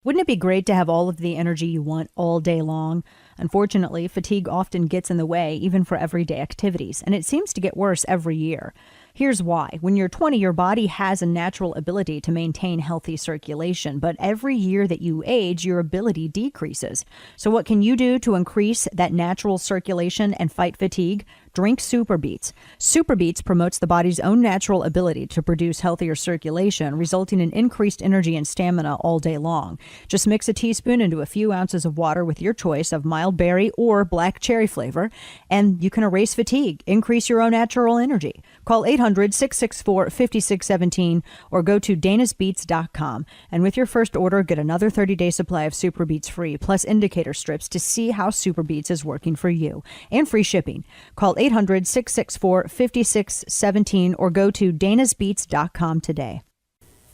Wouldn't it be great to have all of the energy you want all day long? Unfortunately, fatigue often gets in the way, even for everyday activities, and it seems to get worse every year. Here's why. When you're 20, your body has a natural ability to maintain healthy circulation, but every year that you age, your ability decreases. So what can you do to increase that natural circulation and fight fatigue? Drink Super Beets. Super Beets promotes the body's own natural ability to produce healthier circulation, resulting in increased energy and stamina all day long. Just mix a teaspoon into a few ounces of water with your choice of mild berry or black cherry flavor, and you can erase fatigue, increase your own natural energy. Call 800-664-5617 or go to danasbeets.com. And with your first order, get another 30-day supply of Super Beets free, plus indicator strips to see how Super Beets is working for you, and free shipping. Call 800-664-5617 or go to danasbeets.com today.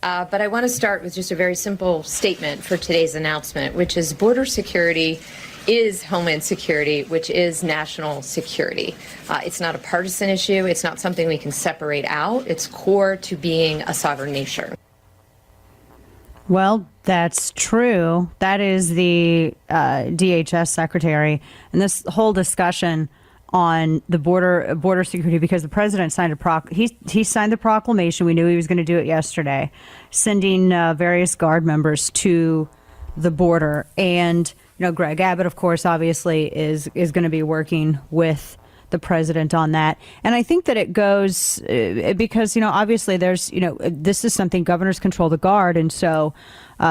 But I want to start with just a very simple statement for today's announcement, which is border security is homeland security, which is national security. It's not a partisan issue. It's not something we can separate out. It's core to being a sovereign nation. Well, that's true. That is the DHS secretary. And this whole discussion on the border security, because the president signed he signed the proclamation. We knew he was going to do it yesterday, sending various Guard members to the border. And Greg Abbott, of course, obviously is going to be working with the president on that. And I think that it goes because, obviously there's, this is something governors control the Guard. And so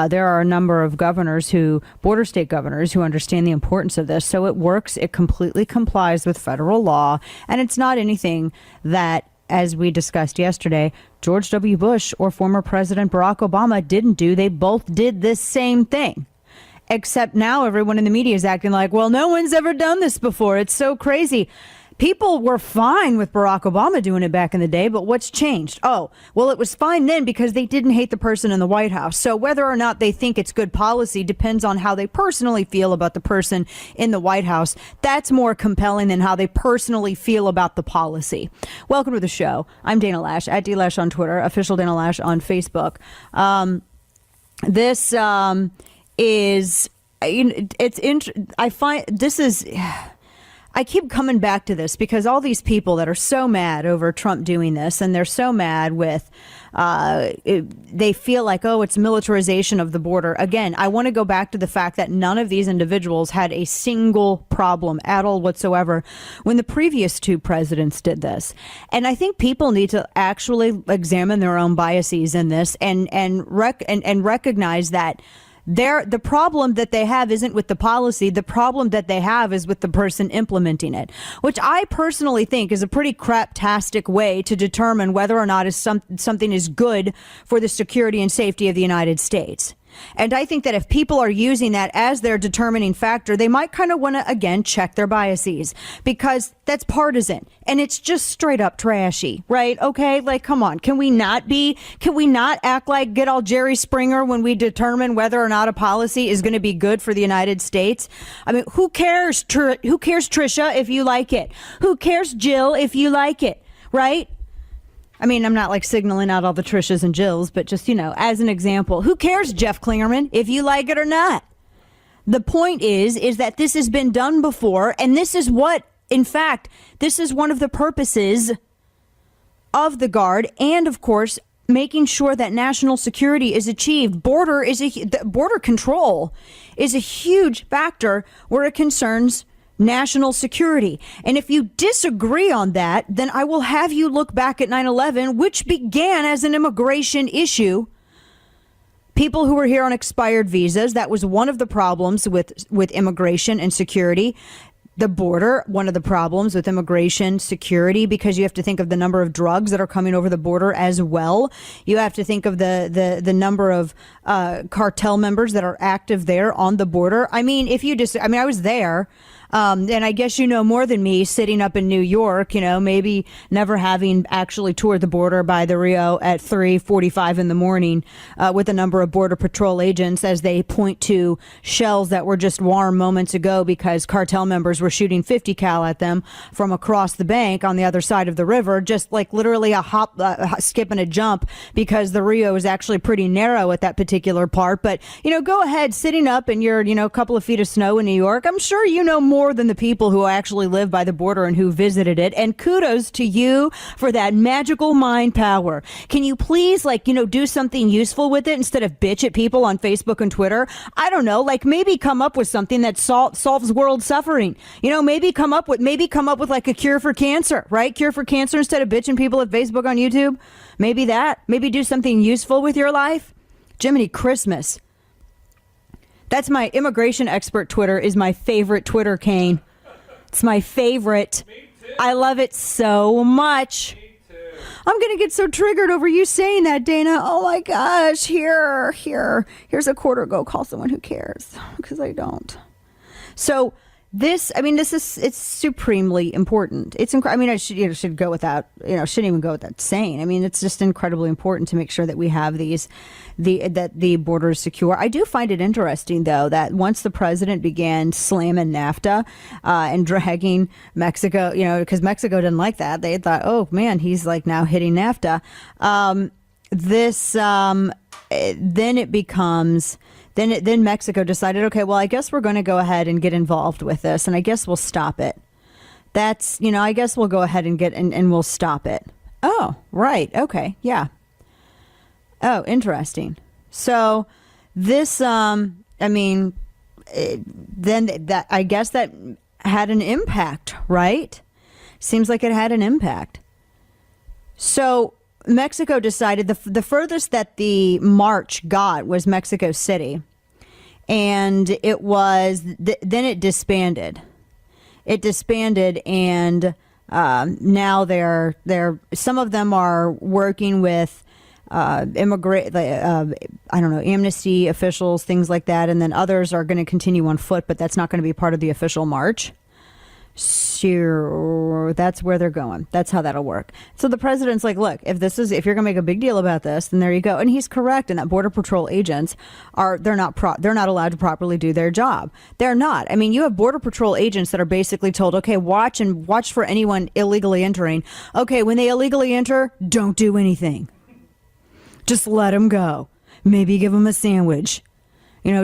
there are a number of border state governors who understand the importance of this. So it works. It completely complies with federal law. And it's not anything that, as we discussed yesterday, George W. Bush or former President Barack Obama didn't do. They both did this same thing. Except now everyone in the media is acting like, well, no one's ever done this before. It's so crazy. People were fine with Barack Obama doing it back in the day, but what's changed? Oh, well, it was fine then because they didn't hate the person in the White House. So whether or not they think it's good policy depends on how they personally feel about the person in the White House. That's more compelling than how they personally feel about the policy. Welcome to the show. I'm Dana Lash, at DLash on Twitter, official Dana Lash on Facebook. This is, I find this is... I keep coming back to this because all these people that are so mad over Trump doing this, and they're so mad with, they feel like, oh, it's militarization of the border. Again, I want to go back to the fact that none of these individuals had a single problem at all whatsoever when the previous two presidents did this. And I think people need to actually examine their own biases in this and recognize that the problem that they have isn't with the policy. The problem that they have is with the person implementing it, which I personally think is a pretty craptastic way to determine whether or not something is good for the security and safety of the United States. And I think that if people are using that as their determining factor, they might kind of want to, again, check their biases, because that's partisan and it's just straight up trashy, right? Okay, like, come on. Can we not act like good old Jerry Springer when we determine whether or not a policy is going to be good for the United States? I mean, who cares? Who cares, Trisha, if you like it? Who cares, Jill, if you like it, right? I mean, I'm not like signaling out all the Trishas and Jills, but just, as an example, who cares, Jeff Klingerman, if you like it or not? The point is that this has been done before. And this is what, in fact, this is one of the purposes of the Guard. And of course, making sure that national security is achieved. Border control is a huge factor where it concerns national security. And if you disagree on that, then I will have you look back at 9/11, which began as an immigration issue. People who were here on expired visas, that was one of the problems with immigration and security. The border, one of the problems with immigration security, because you have to think of the number of drugs that are coming over the border as well. You have to think of the number of cartel members that are active there on the border. I mean, I was there. And I guess you know more than me, sitting up in New York, maybe never having actually toured the border by the Rio at 3:45 in the morning with a number of Border Patrol agents as they point to shells that were just warm moments ago because cartel members were shooting 50 cal at them from across the bank on the other side of the river, just like literally a hop, skip and a jump, because the Rio is actually pretty narrow at that particular part. But, go ahead, sitting up in your, a couple of feet of snow in New York. I'm sure you know more than the people who actually live by the border and who visited it. And kudos to you for that magical mind power. Can you please, do something useful with it instead of bitch at people on Facebook and Twitter? I don't know, maybe come up with something that solves world suffering. Maybe come up with like a cure for cancer, right? Cure for cancer instead of bitching people at Facebook on YouTube. Maybe that. Maybe do something useful with your life. Jiminy Christmas. That's my immigration expert Twitter is my favorite Twitter, Kane. It's my favorite. I love it so much. I'm going to get so triggered over you saying that, Dana. Oh my gosh. Here's a quarter. Go call someone who cares, because I don't. So it's supremely important. I should go without, shouldn't even go without saying. It's just incredibly important to make sure that we have that the border is secure. I do find it interesting, though, that once the president began slamming NAFTA and dragging Mexico, because Mexico didn't like that. They thought, oh man, he's now hitting NAFTA. Then it becomes. Then Mexico decided, okay, well, I guess we're going to go ahead and get involved with this, and I guess we'll stop it. I guess we'll go ahead and we'll stop it. Oh, right. Okay. Yeah. Oh, interesting. So this, then that, I guess that had an impact, right? Seems like it had an impact. So Mexico decided the furthest that the march got was Mexico City, and it was then it disbanded. It disbanded, and now they're some of them are working with amnesty officials, things like that, and then others are going to continue on foot, but that's not going to be part of the official march. Sure, that's where they're going. That's how that'll work. So the president's like, look, if you're gonna make a big deal about this, then there you go. And he's correct in that Border Patrol agents they're not allowed to properly do their job. They're not. You have Border Patrol agents that are basically told, okay, watch for anyone illegally entering. Okay, when they illegally enter, don't do anything. Just let them go. Maybe give them a sandwich.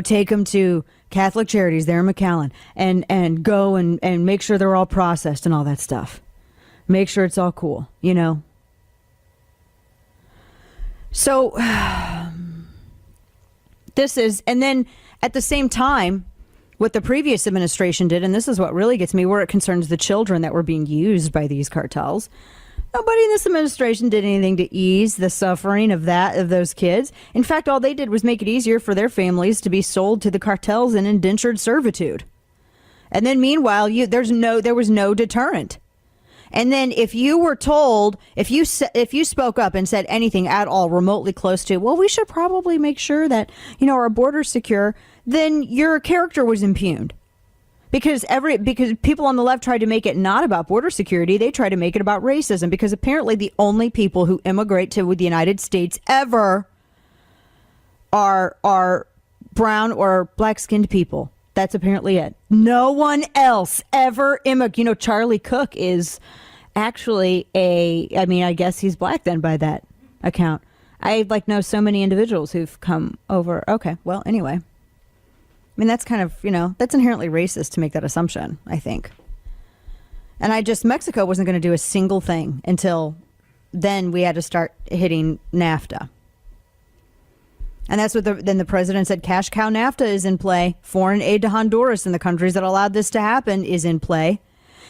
Take them to Catholic Charities there in McAllen and go and make sure they're all processed and all that stuff. Make sure it's all cool, So this is, and then at the same time, what the previous administration did, and this is what really gets me, where it concerns the children that were being used by these cartels. Nobody in this administration did anything to ease the suffering of those kids. In fact, all they did was make it easier for their families to be sold to the cartels in indentured servitude. And then meanwhile, there was no deterrent. And then if you were told, if you spoke up and said anything at all remotely close to, well, we should probably make sure that, our border's secure, then your character was impugned. Because people on the left tried to make it not about border security, they tried to make it about racism, because apparently the only people who immigrate to the United States ever are brown or black-skinned people. That's apparently it. No one else ever immigrated. Charlie Cook is actually I guess he's black then by that account. I know so many individuals who've come over. Okay, well, anyway. That's kind of, that's inherently racist to make that assumption, I think. And Mexico wasn't going to do a single thing until then we had to start hitting NAFTA. And that's what then the president said, cash cow NAFTA is in play. Foreign aid to Honduras and the countries that allowed this to happen is in play.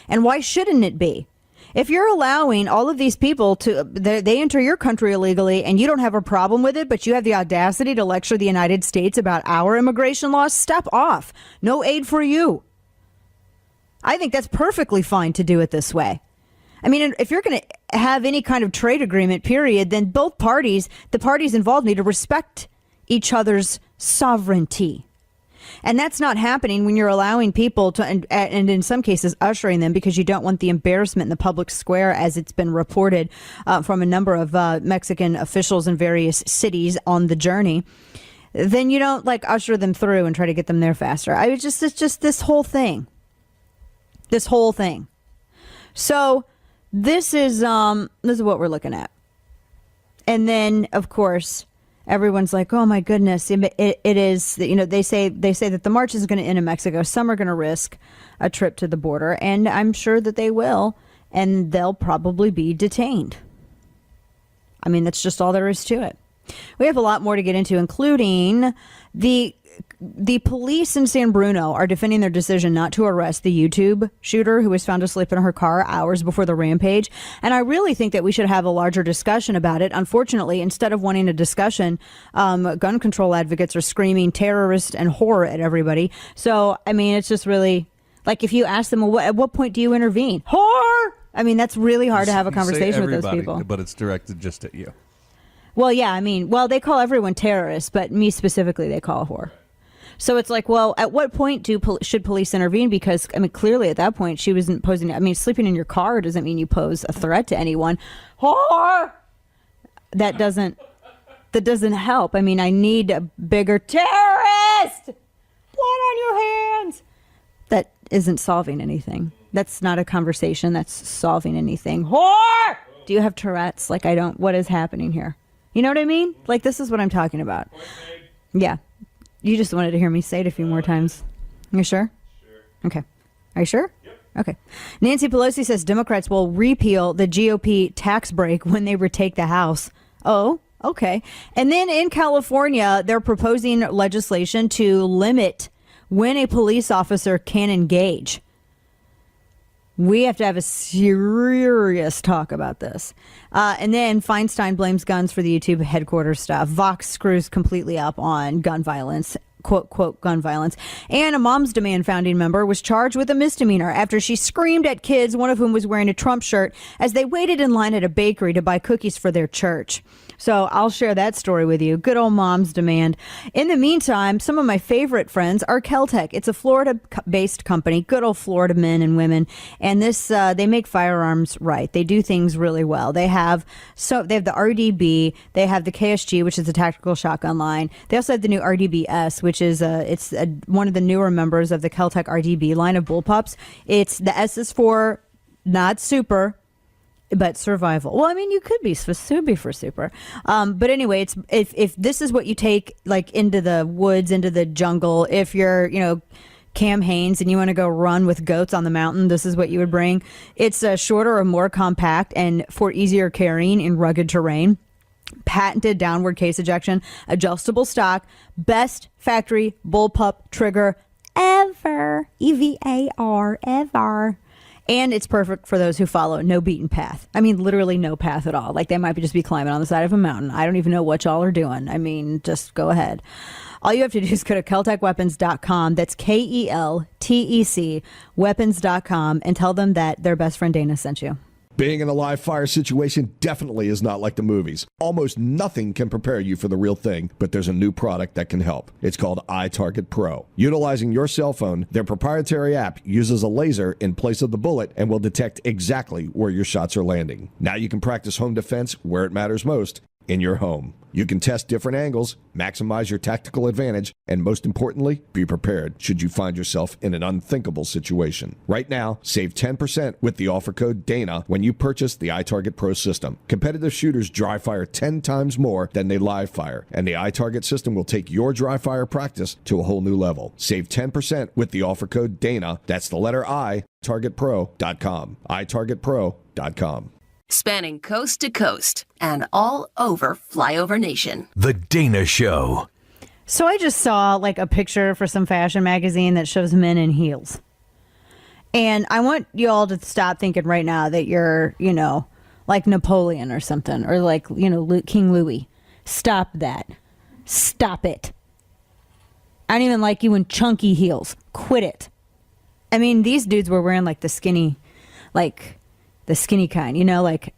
And why shouldn't it be? If you're allowing all of these people they enter your country illegally and you don't have a problem with it, but you have the audacity to lecture the United States about our immigration laws, step off. No aid for you. I think that's perfectly fine to do it this way. If you're going to have any kind of trade agreement, period, then the parties involved need to respect each other's sovereignty. And that's not happening when you're allowing people to, and in some cases ushering them, because you don't want the embarrassment in the public square, as it's been reported from a number of Mexican officials in various cities on the journey. Then you don't like usher them through and try to get them there faster. It's just this whole thing. So this is what we're looking at. And then, of course, everyone's like, oh, my goodness, it is, they say that the march is going to end in Mexico. Some are going to risk a trip to the border, and I'm sure that they will, and they'll probably be detained. I mean, that's just all there is to it. We have a lot more to get into, including the police in San Bruno are defending their decision not to arrest the YouTube shooter who was found asleep in her car hours before the rampage. And I really think that we should have a larger discussion about it. Unfortunately, instead of wanting a discussion, gun control advocates are screaming terrorist and horror at everybody. So, I mean, it's just really like if you ask them, well, at what point do you intervene? Horror! I mean, that's really hard to have a conversation with those people. But it's directed just at you. Well, yeah, I mean, they call everyone terrorists, but me specifically, they call whore. So it's like, well, at what point should police intervene? Because, I mean, clearly at that point, she wasn't posing. I mean, sleeping in your car doesn't mean you pose a threat to anyone. Whore! That doesn't help. I mean, I need a bigger terrorist! Blood on your hands! That isn't solving anything. That's not a conversation that's solving anything. Whore! Do you have Tourette's? Like, what is happening here? You know what I mean? Like, this is what I'm talking about. Yeah. You just wanted to hear me say it a few more times. You sure? Sure. Okay. Are you sure? Yep. Okay. Nancy Pelosi says Democrats will repeal the GOP tax break when they retake the House. Oh, okay. And then in California, they're proposing legislation to limit when a police officer can engage. We have to have a serious talk about this. And then Feinstein blames guns for the YouTube headquarters stuff. Vox screws completely up on gun violence, quote, quote, gun violence. And a Moms Demand founding member was charged with a misdemeanor after she screamed at kids, one of whom was wearing a Trump shirt, as they waited in line at a bakery to buy cookies for their church. So I'll share that story with you. Good old Moms Demand. In the meantime, some of my favorite friends are Keltec. It's a Florida-based company, good old Florida men and women. And this, they make firearms right. They do things really well. They have the RDB, they have the KSG, which is the tactical shotgun line. They also have the new RDBS, which is one of the newer members of the Keltec RDB line of bullpups. The S is for not super, but survival. Well, I mean, you could be for super. But anyway, if this is what you take like into the woods, into the jungle, if you're, Cam Haines and you want to go run with goats on the mountain, this is what you would bring. It's shorter or more compact and for easier carrying in rugged terrain. Patented downward case ejection, adjustable stock, best factory bullpup trigger ever. EVAR, ever. And it's perfect for those who follow no beaten path. I mean, literally no path at all. Like they might just be climbing on the side of a mountain. I don't even know what y'all are doing. I mean, just go ahead. All you have to do is go to KeltecWeapons.com. That's KELTEC weapons.com and tell them that their best friend Dana sent you. Being in a live fire situation definitely is not like the movies. Almost nothing can prepare you for the real thing, but there's a new product that can help. It's called iTarget Pro. Utilizing your cell phone, their proprietary app uses a laser in place of the bullet and will detect exactly where your shots are landing. Now you can practice home defense where it matters most, in your home. You can test different angles, maximize your tactical advantage, and most importantly, be prepared should you find yourself in an unthinkable situation. Right now, save 10% with the offer code DANA when you purchase the iTarget Pro system. Competitive shooters dry fire 10 times more than they live fire, and the iTarget system will take your dry fire practice to a whole new level. Save 10% with the offer code DANA. That's the letter I, targetpro.com. itargetpro.com. Spanning coast to coast and all over Flyover Nation. The Dana Show. So I just saw like a picture for some fashion magazine that shows men in heels. And I want you all to stop thinking right now that you're, like Napoleon or something, or like, King Louis. Stop that. Stop it. I don't even like you in chunky heels. Quit it. I mean, these dudes were wearing like the skinny kind,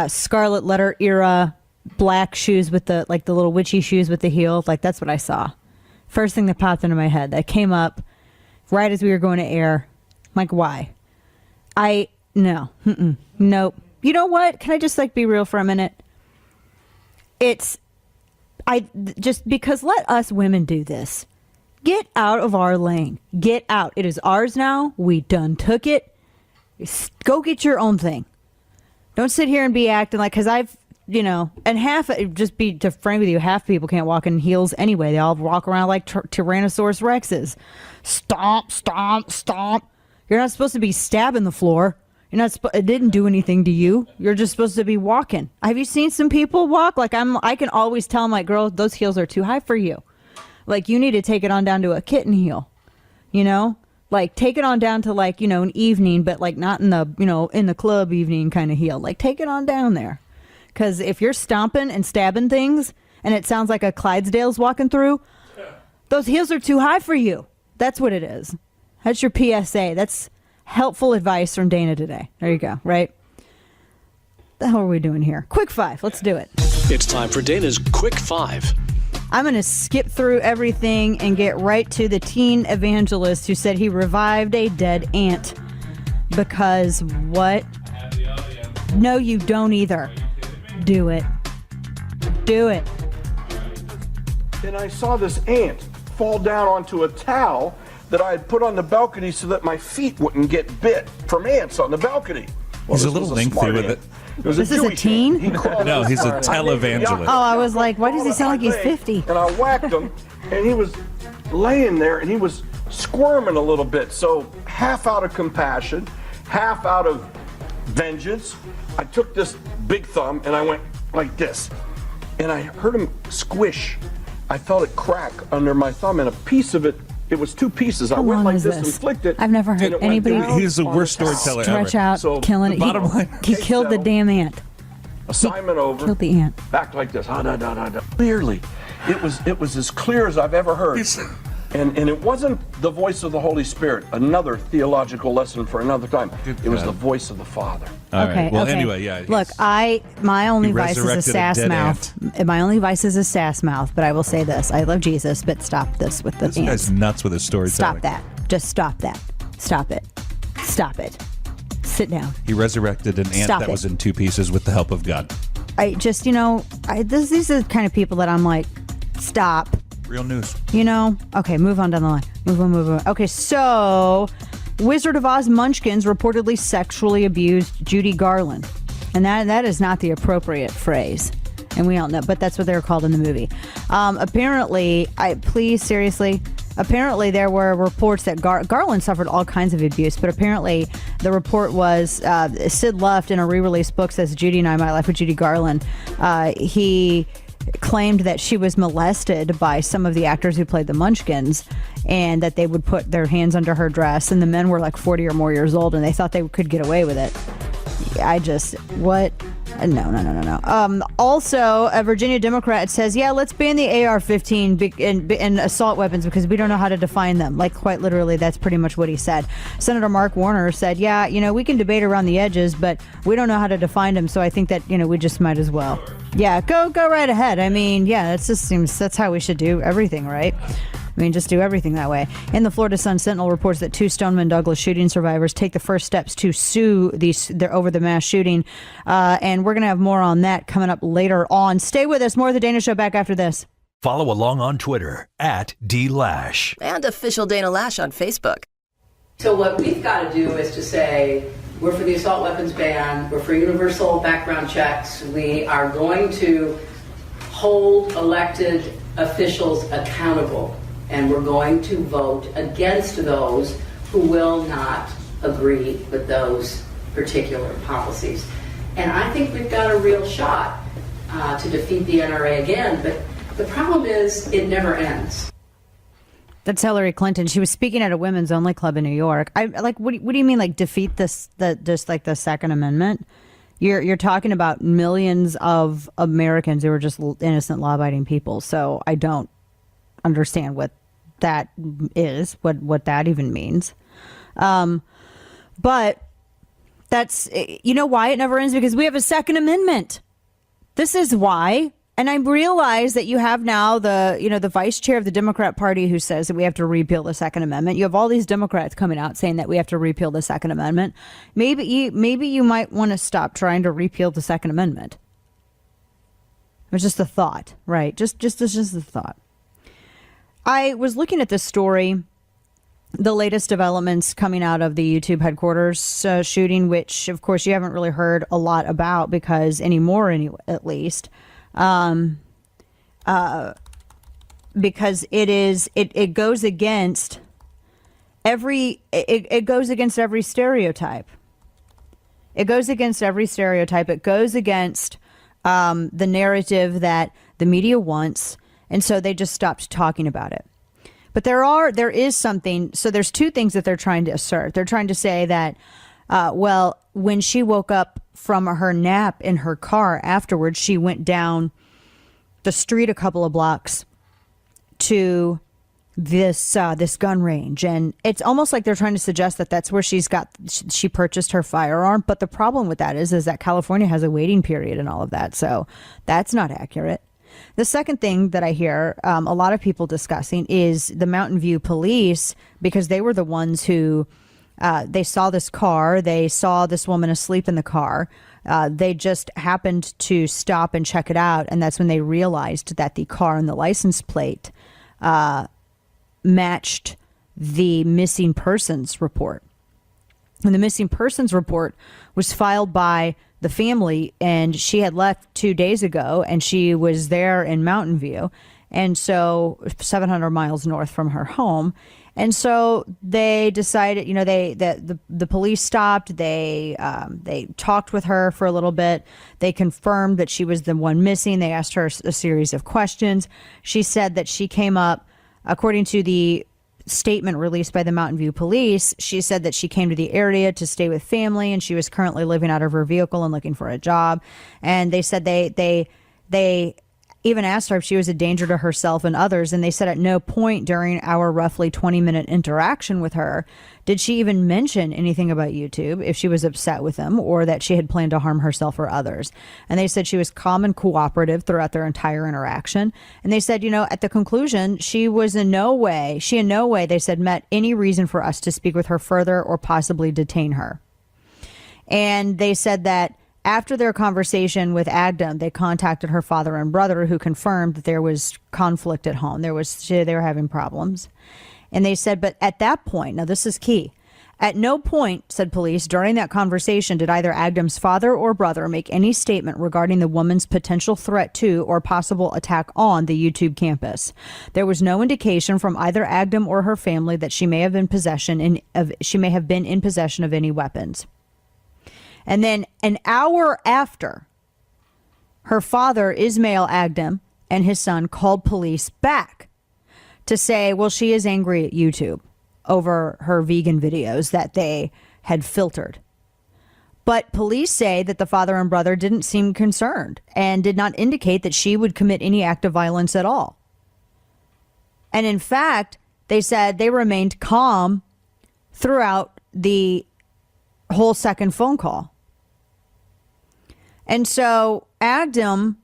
Scarlet Letter era black shoes with the little witchy shoes with the heel. Like that's what I saw. First thing that popped into my head that came up right as we were going to air. I'm like, why? No. Nope. You know what? Can I just be real for a minute? Just because let us women do this. Get out of our lane. Get out. It is ours now. We done took it. Go get your own thing. Don't sit here and be acting like, because I've, and just be to frank with you, half people can't walk in heels anyway. They all walk around like Tyrannosaurus Rexes. Stomp, stomp, stomp. You're not supposed to be stabbing the floor. You're not. It didn't do anything to you. You're just supposed to be walking. Have you seen some people walk? I can always tell them, girl, those heels are too high for you. You need to take it on down to a kitten heel. Take it on down to an evening, but not in the in the club evening kind of heel. Take it on down there, because if you're stomping and stabbing things, and it sounds like a Clydesdale's walking through, those heels are too high for you. That's what it is. That's your PSA. That's helpful advice from Dana today. There you go, right? The hell are we doing here? Quick five. Let's do it. It's time for Dana's Quick Five. I'm going to skip through everything and get right to the teen evangelist who said he revived a dead ant. Because what? No, you don't either. Do it. Do it. And I saw this ant fall down onto a towel that I had put on the balcony so that my feet wouldn't get bit from ants on the balcony. Well, He's a little lengthy with it. This is a teen? No, he's a televangelist. Oh, I was like, why does he sound like he's 50? And I whacked him, and he was laying there, and he was squirming a little bit. So half out of compassion, half out of vengeance, I took this big thumb, and I went like this. And I heard him squish. I felt it crack under my thumb, and a piece of it, it was two pieces. I went like this and flicked it. I've never heard anybody He's the worst storyteller stretch ever. out, So, killing it. bottom line- He killed the damn ant. Assignment over. Killed the ant. Back like this. Clearly. It was as clear as I've ever heard. And it wasn't the voice of the Holy Spirit. Another theological lesson for another time. It was the voice of the Father. All Okay. right. Well, okay. anyway, yeah. Look, my only he vice is a resurrected a sass dead mouth. My only vice is a sass mouth. But I will say this: I love Jesus, but stop this with the This ants. guy's nuts with his storytelling. Stop that. Just stop that. Stop it. Stop it. Sit down. He resurrected an ant Stop that it. was in two pieces with the help of God. I just, these are the kind of people that I'm like, stop. Real news. Okay, move on down the line. Move on. Okay, so Wizard of Oz munchkins reportedly sexually abused Judy Garland. And that is not the appropriate phrase. And we all know, but that's what they were called in the movie. Apparently, apparently there were reports that Garland suffered all kinds of abuse, but apparently the report was Sid Luft in a re-released book says Judy and I, My Life with Judy Garland. He claimed that she was molested by some of the actors who played the Munchkins, and that they would put their hands under her dress, and the men were 40 or more years old, and they thought they could get away with it. What? No. Also, a Virginia Democrat says, let's ban the AR-15 and assault weapons because we don't know how to define them. Quite literally, that's pretty much what he said. Senator Mark Warner said, we can debate around the edges, but we don't know how to define them, so I think that, we just might as well. Yeah, go right ahead. That's how we should do everything, right? Just do everything that way. And the Florida Sun Sentinel reports that two Stoneman Douglas shooting survivors take the first steps to sue over the mass shooting. And we're going to have more on that coming up later on. Stay with us. More of the Dana Show back after this. Follow along on Twitter @DLash. And Official Dana Lash on Facebook. So what we've got to do is to say, we're for the assault weapons ban, we're for universal background checks, we are going to hold elected officials accountable, and we're going to vote against those who will not agree with those particular policies. And I think we've got a real shot to defeat the NRA again, but the problem is it never ends. That's Hillary Clinton. She was speaking at a women's only club in New York. What do you mean, defeat the Second Amendment? You're talking about millions of Americans who are just innocent, law-abiding people. So I don't understand what that is, what that even means. But that's, why it never ends? Because we have a Second Amendment. This is why. And I realize that you have now the vice chair of the Democrat Party who says that we have to repeal the Second Amendment. You have all these Democrats coming out saying that we have to repeal the Second Amendment. Maybe you might want to stop trying to repeal the Second Amendment. It's just a thought, right? Just a thought. I was looking at this story, the latest developments coming out of the YouTube headquarters shooting, which of course you haven't really heard a lot about because at least. Because it goes against every stereotype. It goes against every stereotype. It goes against the narrative that the media wants, and so they just stopped talking about it. But there is something. So there's two things that they're trying to assert. They're trying to say that, when she woke up from her nap in her car afterwards, she went down the street a couple of blocks to this gun range, and it's almost like they're trying to suggest that that's where she purchased her firearm. But the problem with that is that California has a waiting period and all of that, so that's not accurate. The second thing that I hear a lot of people discussing is the Mountain View police, because they were the ones who they saw this car. They saw this woman asleep in the car. They just happened to stop and check it out. And that's when they realized that the car and the license plate matched the missing persons report. And the missing persons report was filed by the family, and she had left 2 days ago, and she was there in Mountain View, and so 700 miles north from her home. And so they decided, the police stopped. They talked with her for a little bit. They confirmed that she was the one missing. They asked her a series of questions. She said that she came up, according to the statement released by the Mountain View police, she said that she came to the area to stay with family, and she was currently living out of her vehicle and looking for a job. And they said they even asked her if she was a danger to herself and others, and they said at no point during our roughly 20-minute interaction with her did she even mention anything about YouTube, if she was upset with them or that she had planned to harm herself or others. And they said she was calm and cooperative throughout their entire interaction. And they said, at the conclusion, she in no way, they said, met any reason for us to speak with her further or possibly detain her. And they said that after their conversation with Agdam, they contacted her father and brother, who confirmed that there was conflict at home. They were having problems. And they said, but at that point, now this is key, at no point, said police, during that conversation did either Agdam's father or brother make any statement regarding the woman's potential threat to or possible attack on the YouTube campus. There was no indication from either Agdam or her family that she may have been in possession of any weapons. And then an hour after, her father, Ismail Agdam, and his son called police back to say, well, she is angry at YouTube over her vegan videos that they had filtered. But police say that the father and brother didn't seem concerned and did not indicate that she would commit any act of violence at all. And in fact, they said they remained calm throughout the whole second phone call. And so Agdam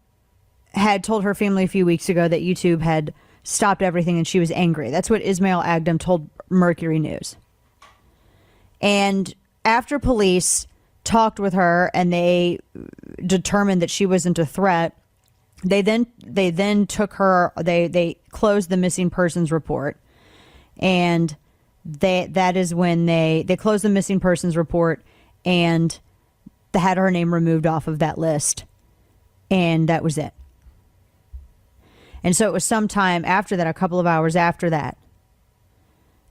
had told her family a few weeks ago that YouTube had stopped everything and she was angry. That's what Ismail Agdam told Mercury News. And after police talked with her and they determined that she wasn't a threat, they then took her, they closed the missing persons report. And that is when they closed the missing persons report and had her name removed off of that list. And that was it. And so it was sometime after that, a couple of hours after that,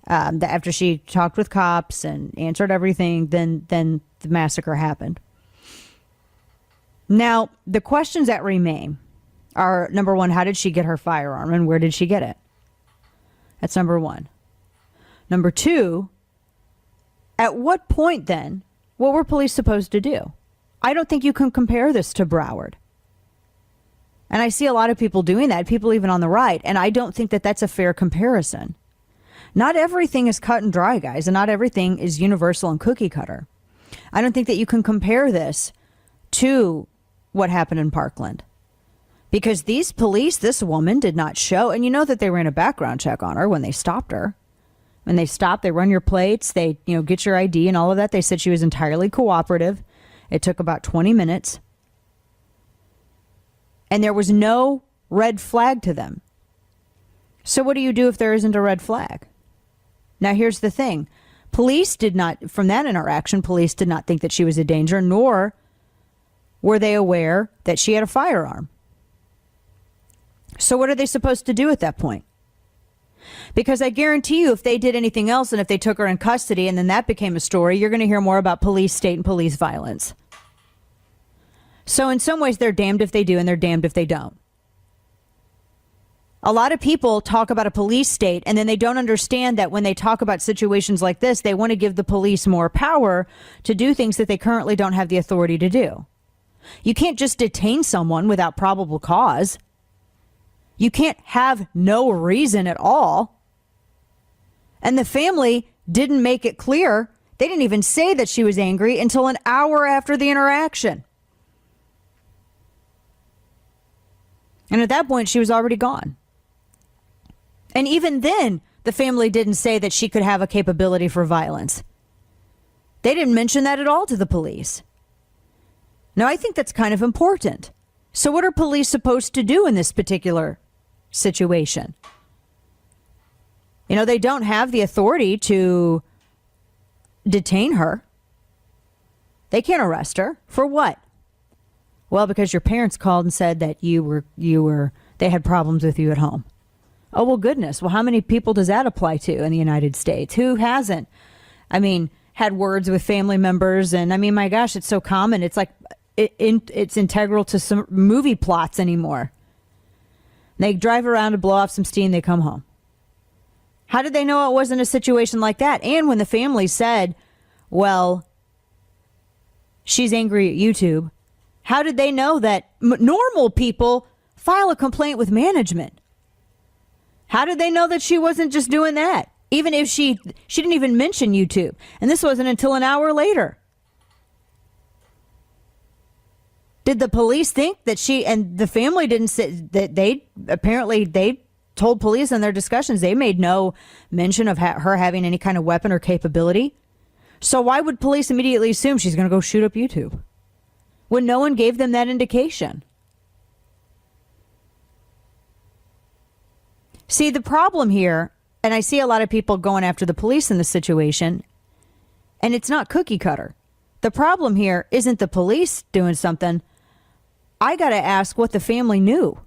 after she talked with cops and answered everything, then the massacre happened. Now, the questions that remain are, number one, how did she get her firearm and where did she get it? That's number one. Number two, at what point then, what were police supposed to do? I don't think you can compare this to Broward. And I see a lot of people doing that, people even on the right, and I don't think that that's a fair comparison. Not everything is cut and dry, guys, and not everything is universal and cookie cutter. I don't think that you can compare this to what happened in Parkland. Because these police, this woman did not show, and you know that they ran a background check on her when they stopped her. When they stop, they run your plates, they, get your ID and all of that. They said she was entirely cooperative. It took about 20 minutes. And there was no red flag to them. So what do you do if there isn't a red flag? Now, here's the thing. Police did not, from that interaction, police did not think that she was a danger, nor were they aware that she had a firearm. So what are they supposed to do at that point? Because I guarantee you, if they did anything else and if they took her in custody and then that became a story, you're going to hear more about police state and police violence. So in some ways, they're damned if they do and they're damned if they don't. A lot of people talk about a police state and then they don't understand that when they talk about situations like this, they want to give the police more power to do things that they currently don't have the authority to do. You can't just detain someone without probable cause. You can't have no reason at all. And the family didn't make it clear. They didn't even say that she was angry until an hour after the interaction. And at that point, she was already gone. And even then, the family didn't say that she could have a capability for violence. They didn't mention that at all to the police. Now, I think that's kind of important. So what are police supposed to do in this particular situation? They don't have the authority to detain her. They can't arrest her. For what? Well, because your parents called and said that they had problems with you at home. Oh, well, goodness. Well, how many people does that apply to in the United States? Who hasn't? Had words with family members. And my gosh, it's so common. It's like it's integral to some movie plots anymore. They drive around to blow off some steam. They come home. How did they know it wasn't a situation like that? And when the family said, well, she's angry at YouTube, how did they know that normal people file a complaint with management? How did they know that she wasn't just doing that? Even if she didn't even mention YouTube. And this wasn't until an hour later. Did the police think that she and the family didn't say that they told police in their discussions they made no mention of her having any kind of weapon or capability? So why would police immediately assume she's going to go shoot up YouTube when no one gave them that indication? See, the problem here, and I see a lot of people going after the police in this situation, and it's not cookie cutter. The problem here isn't the police doing something. I got to ask what the family knew.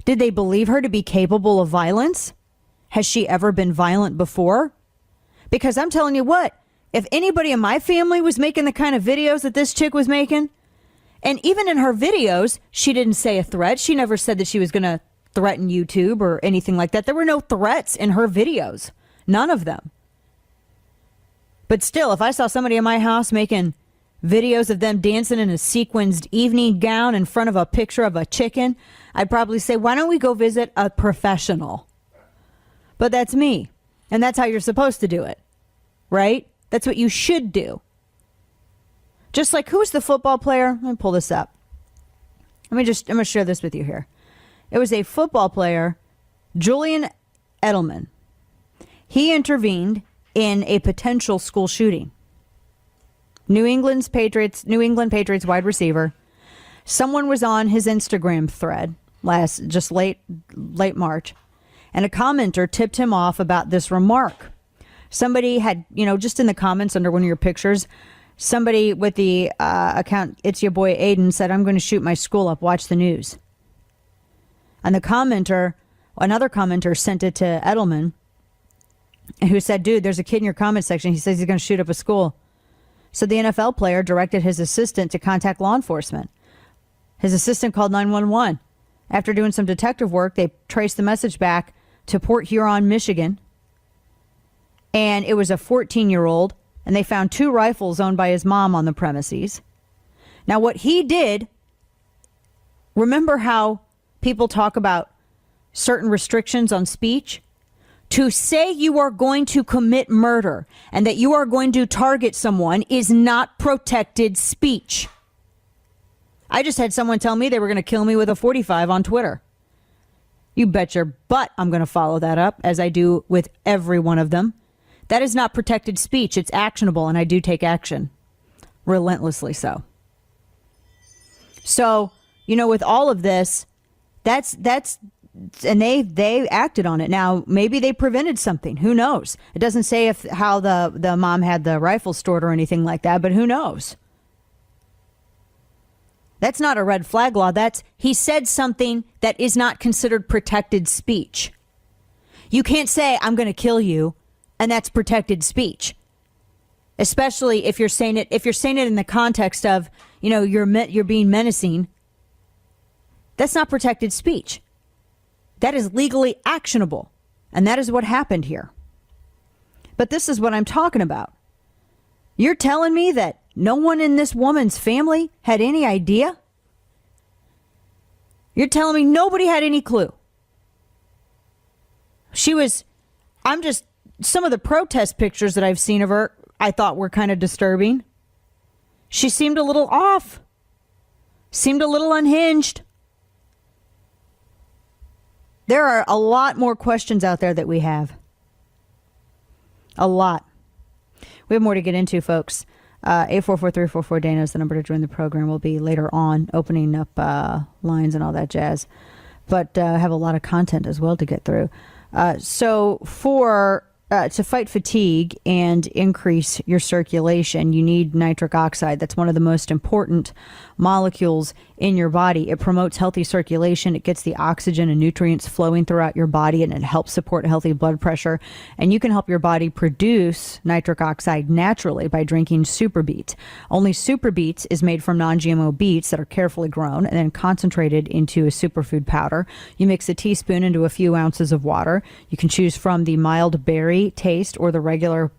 Did they believe her to be capable of violence? Has she ever been violent before? Because I'm telling you what, if anybody in my family was making the kind of videos that this chick was making, and even in her videos, she didn't say a threat. She never said that she was going to threaten YouTube or anything like that. There were no threats in her videos. None of them. But still, if I saw somebody in my house making videos of them dancing in a sequined evening gown in front of a picture of a chicken, I'd probably say, why don't we go visit a professional? But that's me. And that's how you're supposed to do it. Right? That's what you should do. Just like, who's the football player? Let me pull this up. I'm going to share this with you here. It was a football player, Julian Edelman. He intervened in a potential school shooting. New England Patriots wide receiver. Someone was on his Instagram thread late March, and a commenter tipped him off about this remark. Somebody had, just in the comments under one of your pictures, somebody with the account, It's Your Boy Aiden, said, I'm going to shoot my school up. Watch the news. And another commenter sent it to Edelman, who said, dude, there's a kid in your comment section. He says he's going to shoot up a school. So the NFL player directed his assistant to contact law enforcement. His assistant called 911. After doing some detective work, they traced the message back to Port Huron, Michigan. And it was a 14-year-old, and they found 2 rifles owned by his mom on the premises. Now, what he did, remember how people talk about certain restrictions on speech? To say you are going to commit murder and that you are going to target someone is not protected speech. I just had someone tell me they were going to kill me with a 45 on Twitter. You bet your butt I'm going to follow that up, as I do with every one of them. That is not protected speech. It's actionable, and I do take action. Relentlessly so. So, with all of this, that's and they acted on it. Now, maybe they prevented something. Who knows? It doesn't say how the mom had the rifle stored or anything like that, but who knows? That's not a red flag law. He said something that is not considered protected speech. You can't say, I'm going to kill you, and that's protected speech. Especially if you're saying it in the context of, you're being menacing. That's not protected speech. That is legally actionable. And that is what happened here. But this is what I'm talking about. You're telling me that no one in this woman's family had any idea? You're telling me nobody had any clue? Some of the protest pictures that I've seen of her, I thought were kind of disturbing. She seemed a little off. Seemed a little unhinged. There are a lot more questions out there that we have. A lot. We have more to get into, folks. 844-344-DANA is the number to join the program. We'll be later on opening up lines and all that jazz. But have a lot of content as well to get through. To fight fatigue and increase your circulation, you need nitric oxide. That's one of the most important molecules in your body. It promotes healthy circulation. It gets the oxygen and nutrients flowing throughout your body, and it helps support healthy blood pressure. And you can help your body produce nitric oxide naturally by drinking Super Beets. Only Super Beets is made from non-GMO beets that are carefully grown and then concentrated into a superfood powder. You mix a teaspoon into a few ounces of water. You can choose from the mild berry taste or the regular,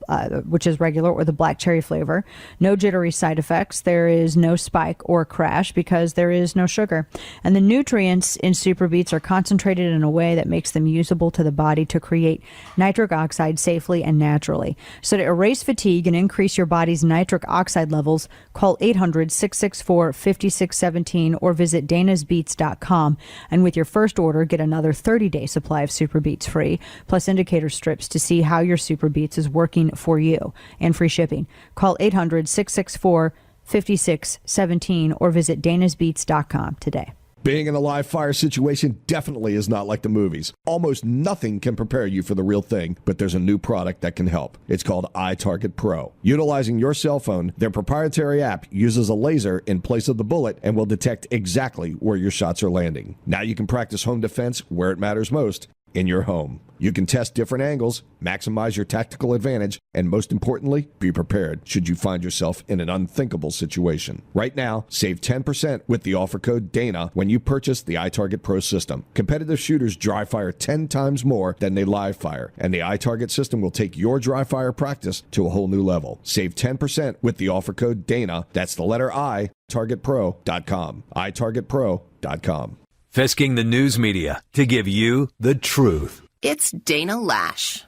which is regular, or the black cherry flavor. No jittery side effects. There is no spike or crash because there is no sugar. And the nutrients in Super Beets are concentrated in a way that makes them usable to the body to create nitric oxide safely and naturally. So to erase fatigue and increase your body's nitric oxide levels, call 800-664-5617 or visit danasbeats.com. And with your first order, get another 30-day supply of Super Beets free, plus indicator strips to see how your Super Beets is working for you, and free shipping. Call 800-664-5617 or visit danasbeats.com today. Being in a live fire situation definitely is not like the movies. Almost nothing can prepare you for the real thing, but there's a new product that can help. It's called iTarget Pro. Utilizing your cell phone, their proprietary app uses a laser in place of the bullet and will detect exactly where your shots are landing. Now you can practice home defense where it matters most, in your home. You can test different angles, maximize your tactical advantage, and most importantly, be prepared should you find yourself in an unthinkable situation. Right now, save 10% with the offer code DANA when you purchase the iTarget Pro system. Competitive shooters dry fire 10 times more than they live fire, and the iTarget system will take your dry fire practice to a whole new level. Save 10% with the offer code DANA. That's the letter I, targetpro.com. itargetpro.com. Fisking the news media to give you the truth. It's Dana Lash.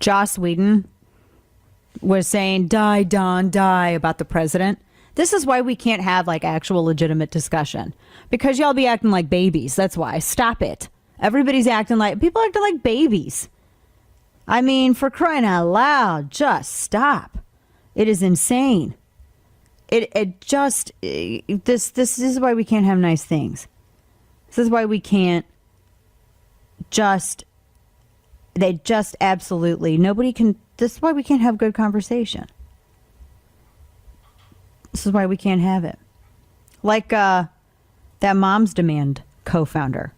Joss Whedon was saying, die, Don, die, about the president. This is why we can't have actual legitimate discussion, because y'all be acting like babies. That's why. Stop it. People acting like babies. I mean, for crying out loud, just stop. It is insane. This is why we can't have nice things. This is why we can't nobody can, this is why we can't have good conversation. This is why we can't have it. Like that Moms Demand co-founder.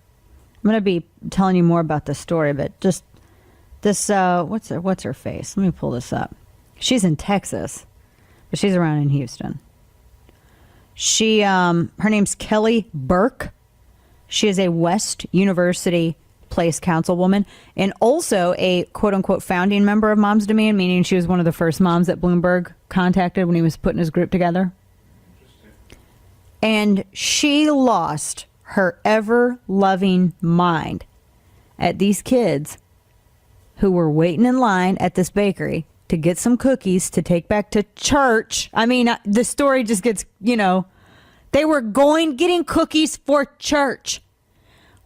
I'm going to be telling you more about this story, but just this, what's her face? Let me pull this up. She's in Texas, but she's around in Houston. Her name's Kelly Burke. She is a West University Place councilwoman and also a quote-unquote founding member of Moms Demand, meaning she was one of the first moms that Bloomberg contacted when he was putting his group together. And she lost her ever-loving mind at these kids who were waiting in line at this bakery to get some cookies to take back to church. I mean, the story just gets, They were getting cookies for church.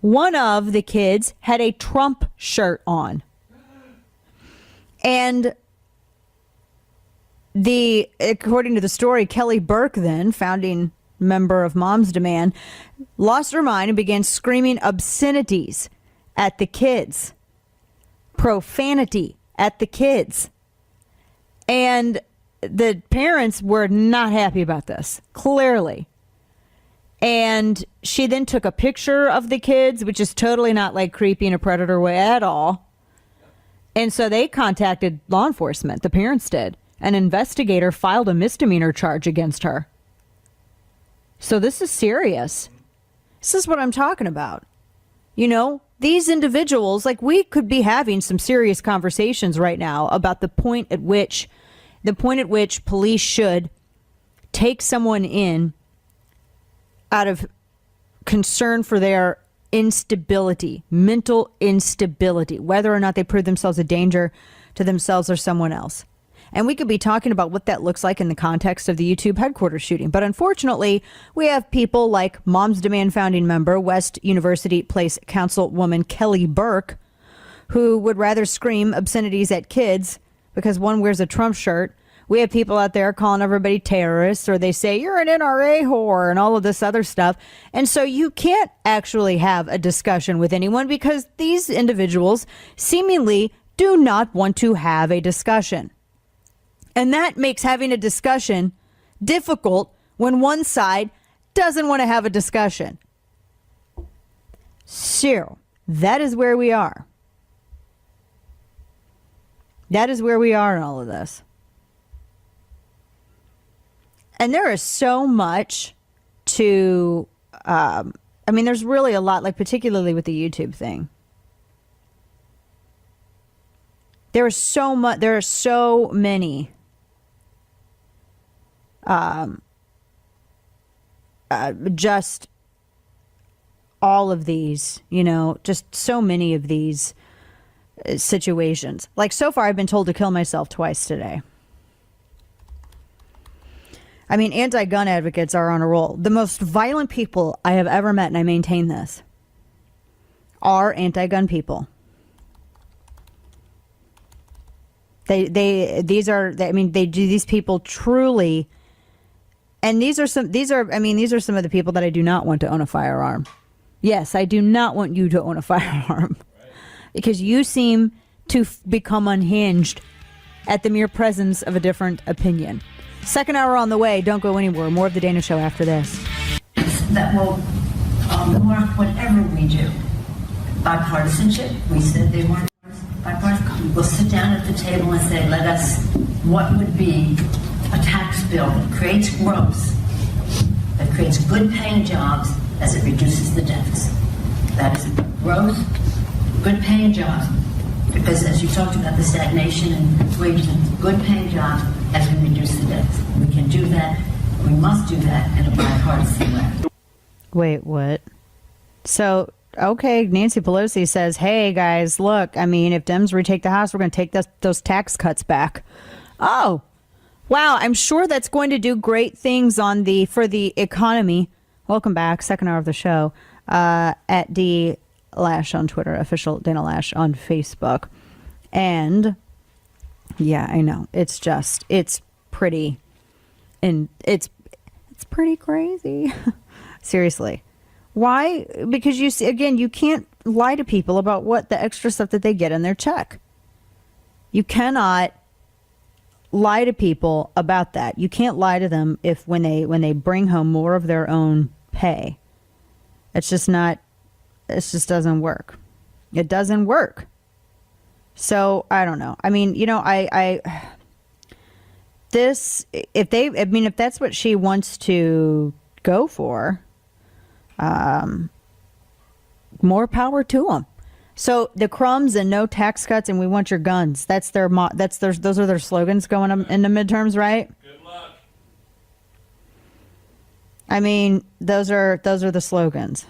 One of the kids had a Trump shirt on. And according to the story, Kelly Burke, then founding member of Moms Demand, lost her mind and began screaming obscenities at the kids, profanity at the kids. And the parents were not happy about this, clearly. And she then took a picture of the kids, which is totally not like creepy in a predator way at all. And so they contacted law enforcement. The parents did. An investigator filed a misdemeanor charge against her. So this is serious. This is what I'm talking about. You know, these individuals, like, we could be having some serious conversations right now about the point at which police should take someone in out of concern for their instability, mental instability, whether or not they prove themselves a danger to themselves or someone else. And we could be talking about what that looks like in the context of the YouTube headquarters shooting. But unfortunately, we have people like Moms Demand founding member, West University Place Councilwoman Kelly Burke, who would rather scream obscenities at kids because one wears a Trump shirt. We have people out there calling everybody terrorists, or they say you're an NRA whore and all of this other stuff. And so you can't actually have a discussion with anyone because these individuals seemingly do not want to have a discussion. And that makes having a discussion difficult when one side doesn't want to have a discussion. So that is where we are. That is where we are in all of this. And there is so much to, there's really a lot, like particularly with the YouTube thing. There are so many just all of these, just so many of these situations. Like, so far I've been told to kill myself twice today. I mean, anti-gun advocates are on a roll. The most violent people I have ever met, and I maintain this, are anti-gun people. These people truly, and these are some of the people that I do not want to own a firearm. Yes, I do not want you to own a firearm because you seem to become unhinged at the mere presence of a different opinion. Second hour on the way. Don't go anywhere. More of the Dana Show after this. That will mark whatever we do. Bipartisanship. We said they weren't bipartisan. We'll sit down at the table and say, what would be a tax bill that creates growth, that creates good paying jobs as it reduces the deficit. That is growth, good paying jobs. Because as you talked about the stagnation in wages and good paying jobs as we reduce the deficit. We can do that. We must do that in a bipartisan way. Wait, what? So, okay, Nancy Pelosi says, hey, guys, look, if Dems retake the House, we're going to take those tax cuts back. Oh, wow. I'm sure that's going to do great things for the economy. Welcome back. Second hour of the show at D Lash on Twitter, official Dana Lash on Facebook. And yeah, I know. It's pretty, and it's pretty crazy. Seriously. Why? Because you see, again, you can't lie to people about what the extra stuff that they get in their check. You cannot lie to people about that. You can't lie to them when they bring home more of their own pay. It just doesn't work. It doesn't work. So I don't know. If that's what she wants to go for, more power to them. So the crumbs and no tax cuts and we want your guns. Those are their slogans going in the midterms, right? Good luck. Those are the slogans.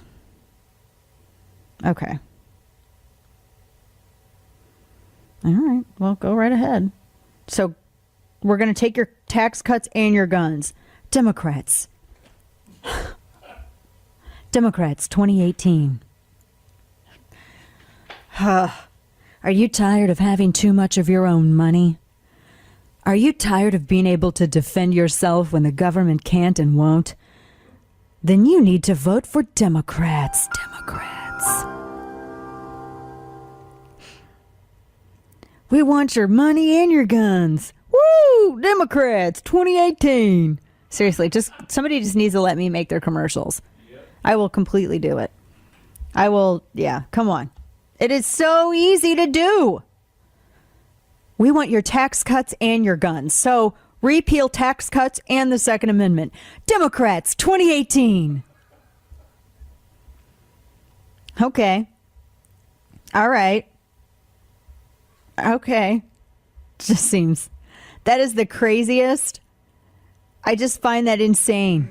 Okay. All right. Well, go right ahead. So we're going to take your tax cuts and your guns. Democrats, Democrats 2018. Are you tired of having too much of your own money? Are you tired of being able to defend yourself when the government can't and won't? Then you need to vote for Democrats. Democrats. We want your money and your guns. Woo! Democrats 2018. Seriously, somebody just needs to let me make their commercials. I will completely do it. I will, yeah, come on. It is so easy to do. We want your tax cuts and your guns. So repeal tax cuts and the Second Amendment. Democrats 2018. Okay. All right. Okay. Just seems, that is the craziest. I just find that insane.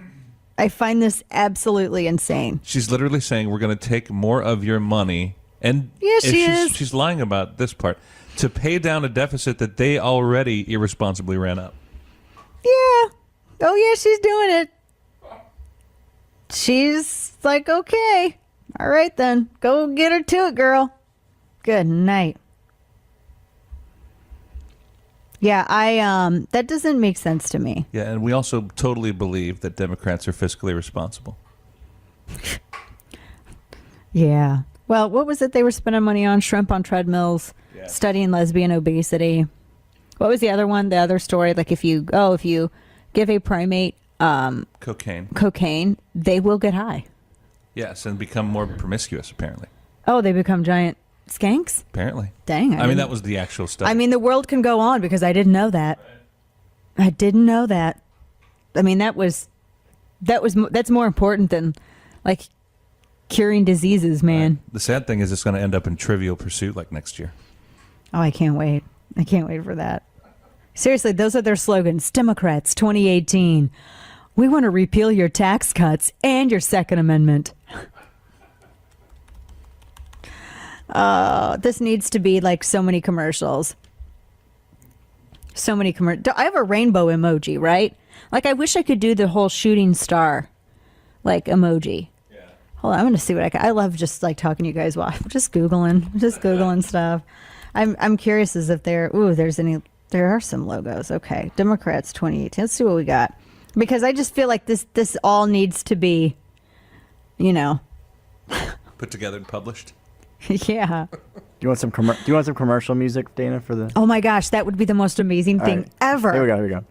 I find this absolutely insane. She's literally saying we're going to take more of your money, and Yeah, she is. She's lying about this part, to pay down a deficit that they already irresponsibly ran up. Yeah. Oh, yeah, she's doing it. She's like, okay. All right, then. Go get her to it, girl. Good night. Yeah, that doesn't make sense to me. Yeah, and we also totally believe that Democrats are fiscally responsible. Yeah. Well, what was it they were spending money on? Shrimp on treadmills, studying lesbian obesity. What was the other one? The other story, like if you give a primate cocaine, they will get high. Yes, and become more promiscuous, apparently. Oh, they become giant skanks? Apparently. Dang. I mean, that was the actual study. I mean, the world can go on because I didn't know that. I didn't know that. I mean, that's more important than like curing diseases, man. Right. The sad thing is it's going to end up in Trivial Pursuit like next year. Oh, I can't wait. I can't wait for that. Seriously, those are their slogans. Democrats 2018. We want to repeal your tax cuts and your Second Amendment. This needs to be like so many commercials. So many commercials. I have a rainbow emoji, right? Like, I wish I could do the whole shooting star, like, emoji. Yeah. Hold on, I'm going to see what I can. I love just, like, talking to you guys while I'm just Googling stuff. I'm curious as if there are some logos. Okay. Democrats 2018. Let's see what we got. Because I just feel like this all needs to be, put together and published. Yeah. Do you want some commercial music, Dana, for the? Oh my gosh, that would be the most amazing thing ever. Here we go.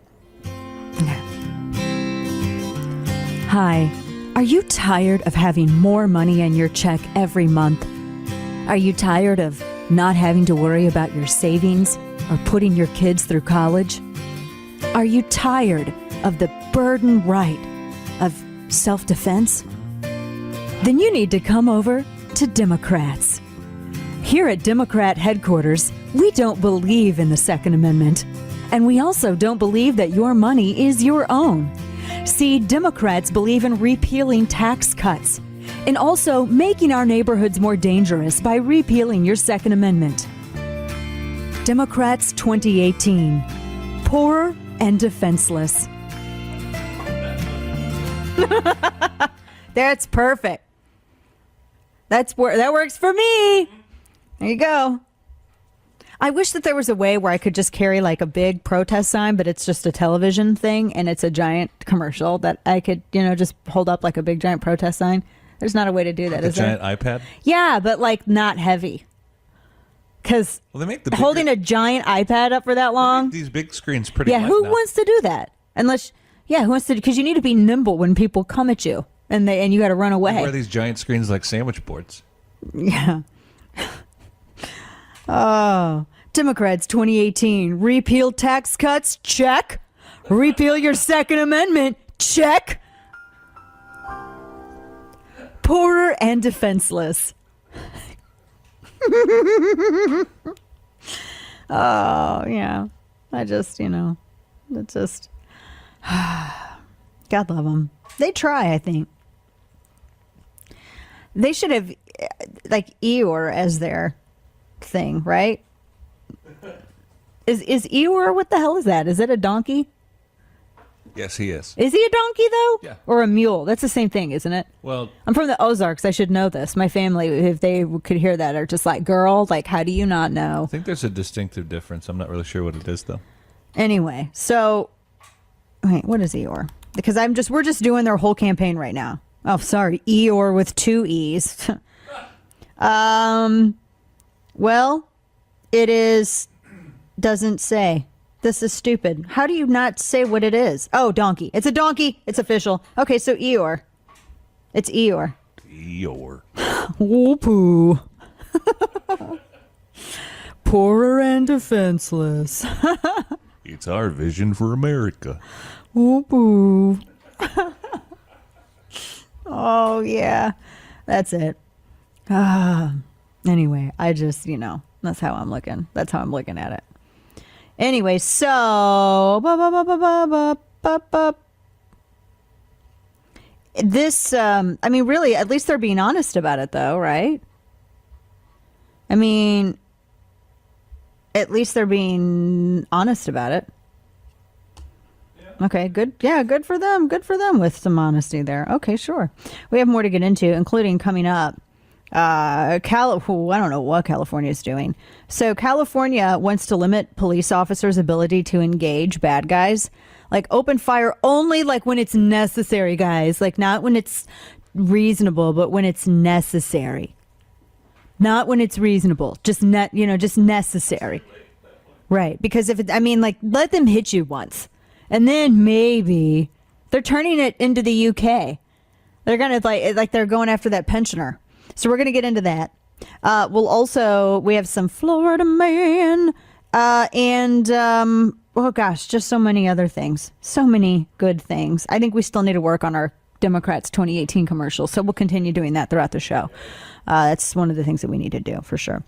Hi. Are you tired of having more money in your check every month? Are you tired of not having to worry about your savings or putting your kids through college? Are you tired of the burden right of self-defense? Then you need to come over to Democrats. Here at Democrat headquarters, we don't believe in the Second Amendment, and we also don't believe that your money is your own. See, Democrats believe in repealing tax cuts and also making our neighborhoods more dangerous by repealing your Second Amendment. Democrats 2018. Poor and defenseless. That's perfect. That works for me. There you go. I wish that there was a way where I could just carry like a big protest sign, but it's just a television thing and it's a giant commercial that I could, just hold up like a big giant protest sign. There's not a way to do that, is there? A giant iPad? Yeah, but like not heavy. Because holding a giant iPad up for that long. These big screens pretty Yeah, light who now. wants to do that? Who wants to? Because you need to be nimble when people come at you and you got to run away. They wear these giant screens like sandwich boards. Yeah. Oh, Democrats 2018. Repeal tax cuts? Check. Repeal your Second Amendment? Check. Poorer and defenseless. Oh, yeah. God love them. They try, I think. They should have, like, Eeyore as their thing, right? Is Eeyore, what the hell is that? Is it a donkey? Yes, he is. Is he a donkey, though? Yeah. Or a mule? That's the same thing, isn't it? Well, I'm from the Ozarks. I should know this. My family, if they could hear that, are just like, girl, like, how do you not know? I think there's a distinctive difference. I'm not really sure what it is, though. Anyway, so, wait, what is Eeyore? Because we're just doing their whole campaign right now. Oh, sorry, Eeyore with 2 E's. Well, doesn't say. This is stupid. How do you not say what it is? Oh, donkey. It's a donkey. It's official. Okay, so Eeyore. It's Eeyore. Eeyore. Whoopoo. Poorer and defenseless. It's our vision for America. Whoopoo. Oh, yeah. That's it. Anyway, I just, that's how I'm looking. That's how I'm looking at it. Anyway, so this, really, at least they're being honest about it, though, right? I mean, at least they're being honest about it. Okay, good. Yeah, good for them. Good for them with some honesty there. Okay, sure. We have more to get into, including coming up. I don't know what California is doing. So California wants to limit police officers' ability to engage bad guys. Like open fire only like when it's necessary, guys. Like not when it's reasonable, but when it's necessary. Not when it's reasonable. Just just necessary. Right. Because let them hit you once. And then maybe they're turning it into the UK. They're going to like they're going after that pensioner. So we're going to get into that. We have some Florida man just so many other things. So many good things. I think we still need to work on our Democrats 2018 commercial. So we'll continue doing that throughout the show. That's one of the things that we need to do for sure.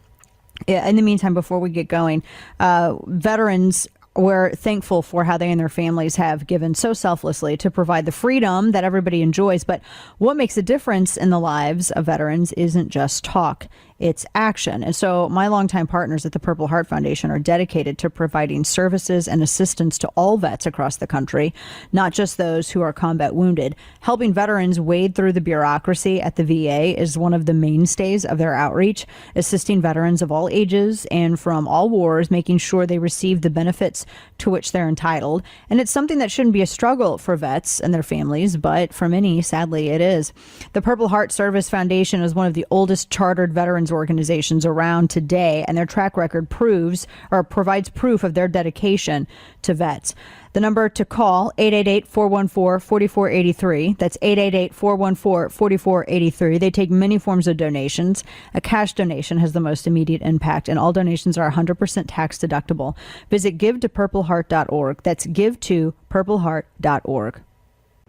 Yeah, in the meantime, before we get going, veterans, we're thankful for how they and their families have given so selflessly to provide the freedom that everybody enjoys. But what makes a difference in the lives of veterans isn't just talk, it's action. And so my longtime partners at the Purple Heart Foundation are dedicated to providing services and assistance to all vets across the country, not just those who are combat wounded. Helping veterans wade through the bureaucracy at the VA is one of the mainstays of their outreach, assisting veterans of all ages and from all wars, making sure they receive the benefits to which they're entitled. And it's something that shouldn't be a struggle for vets and their families, but for many, sadly, it is. The Purple Heart Service Foundation is one of the oldest chartered veterans organizations around today, and their track record provides proof of their dedication to vets. The number to call, 888-414-4483. That's 888-414-4483. They take many forms of donations. A cash donation has the most immediate impact, and all donations are 100% tax deductible. Visit givetopurpleheart.org. That's givetopurpleheart.org.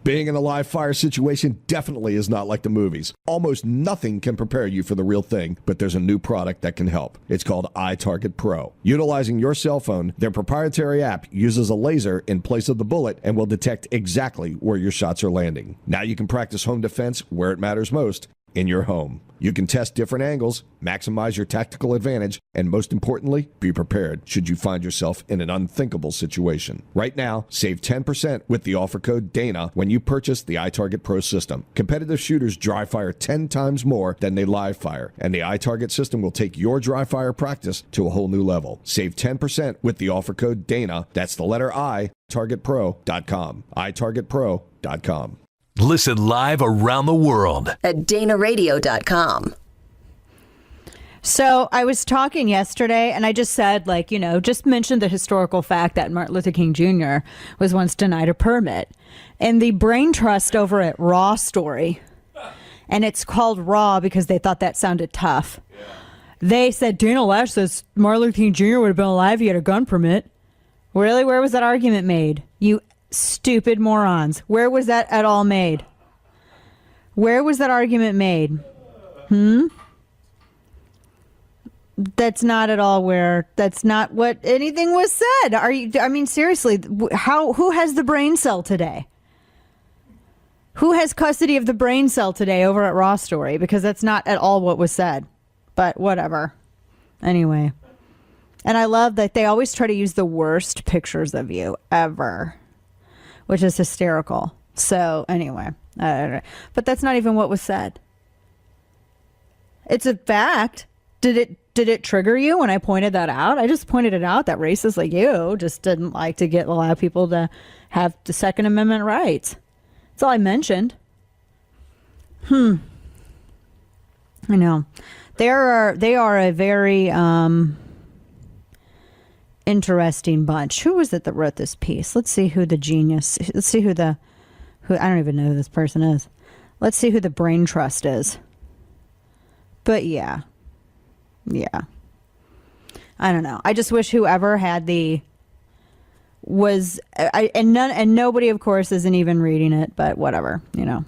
Being in a live fire situation definitely is not like the movies. Almost nothing can prepare you for the real thing, but there's a new product that can help. It's called iTarget Pro. Utilizing your cell phone, their proprietary app uses a laser in place of the bullet and will detect exactly where your shots are landing. Now you can practice home defense where it matters most, in your home. You can test different angles, maximize your tactical advantage, and most importantly, be prepared should you find yourself in an unthinkable situation. Right now, save 10% with the offer code DANA when you purchase the iTarget Pro system. Competitive shooters dry fire 10 times more than they live fire, and the iTarget system will take your dry fire practice to a whole new level. Save 10% with the offer code DANA. That's the letter I, targetpro.com. itargetpro.com. Listen live around the world at danaradio.com. So I was talking yesterday and I just said, just mentioned the historical fact that Martin Luther King Jr. was once denied a permit. And the brain trust over at Raw Story, and it's called Raw because they thought that sounded tough. Yeah. They said Dana Loesch says Martin Luther King Jr. would have been alive if he had a gun permit. Really? Where was that argument made? You stupid morons. Where was that at all made? Where was that argument made? That's not at all that's not what anything was said. Seriously, who has the brain cell today? Who has custody of the brain cell today over at Raw Story? Because that's not at all what was said. But whatever. Anyway. And I love that they always try to use the worst pictures of you ever. which is hysterical. So anyway, I don't know. But that's not even what was said. It's a fact. Did it trigger you when I pointed that out? I just pointed it out that racists like you just didn't like to allow people to have the Second Amendment rights. That's all I mentioned. I know. They are a very interesting bunch. Who was it that wrote this piece? Let's see who the genius. Let's see who I don't even know who this person is. Let's see who the brain trust is. But yeah. I don't know. I just wish whoever had and nobody, of course, isn't even reading it, but whatever, And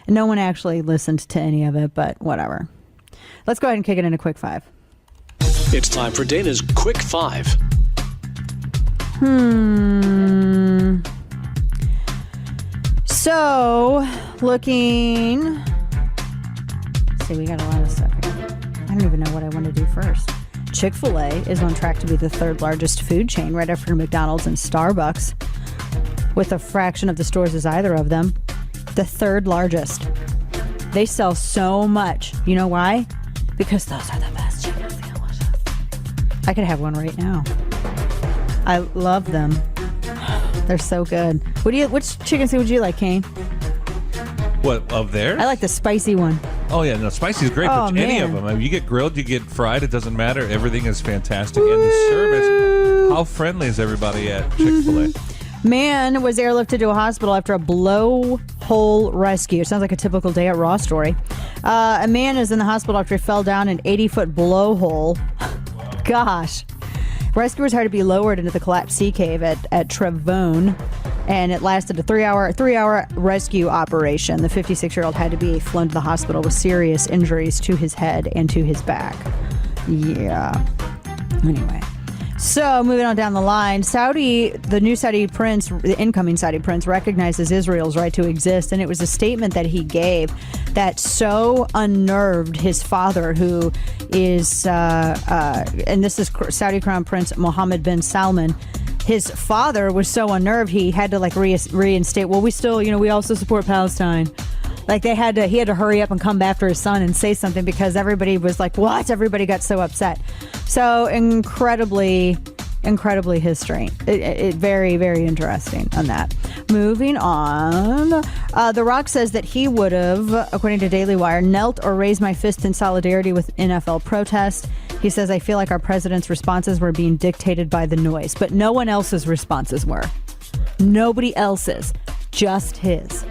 no one actually listened to any of it, but whatever. Let's go ahead and kick it into Quick Five. It's time for Dana's Quick Five. So, looking... Let's see, we got a lot of stuff here. I don't even know what I want to do first. Chick-fil-A is on track to be the third largest food chain right after McDonald's and Starbucks, with a fraction of the stores as either of them. The third largest. They sell so much. You know why? Because those are the best chicken sandwiches. I could have one right now. I love them. They're so good. Which chicken sandwich do you like, Kane? What, of theirs? I like the spicy one. Oh, yeah. No, spicy is great. Oh, but any man. of them. I mean, you get grilled, you get fried. It doesn't matter. Everything is fantastic. And the service, how friendly is everybody at Chick-fil-A? Man was airlifted to a hospital after a blowhole rescue. Sounds like a typical day at Raw story. A man is in the hospital after he fell down an 80-foot blowhole. Gosh. Rescuers had to be lowered into the collapsed sea cave at Trevone, and it lasted a three-hour rescue operation. The 56-year-old had to be flown to the hospital with serious injuries to his head and to his back. Yeah. Anyway. So, moving on down the line, the new Saudi prince, the incoming Saudi prince, recognizes Israel's right to exist, and it was a statement that he gave that so unnerved his father, who is, and this is Saudi Crown Prince Mohammed bin Salman. His father was so unnerved he had to reinstate. Well, we also support Palestine. Like he had to hurry up and come back for his son and say something because everybody was like, what? Everybody got so upset. So incredibly history. It very, very interesting on that. Moving on. The Rock says that he would have, according to Daily Wire, knelt or raised my fist in solidarity with NFL protest. He says, I feel like our president's responses were being dictated by the noise, but no one else's responses were. Nobody else's, just his.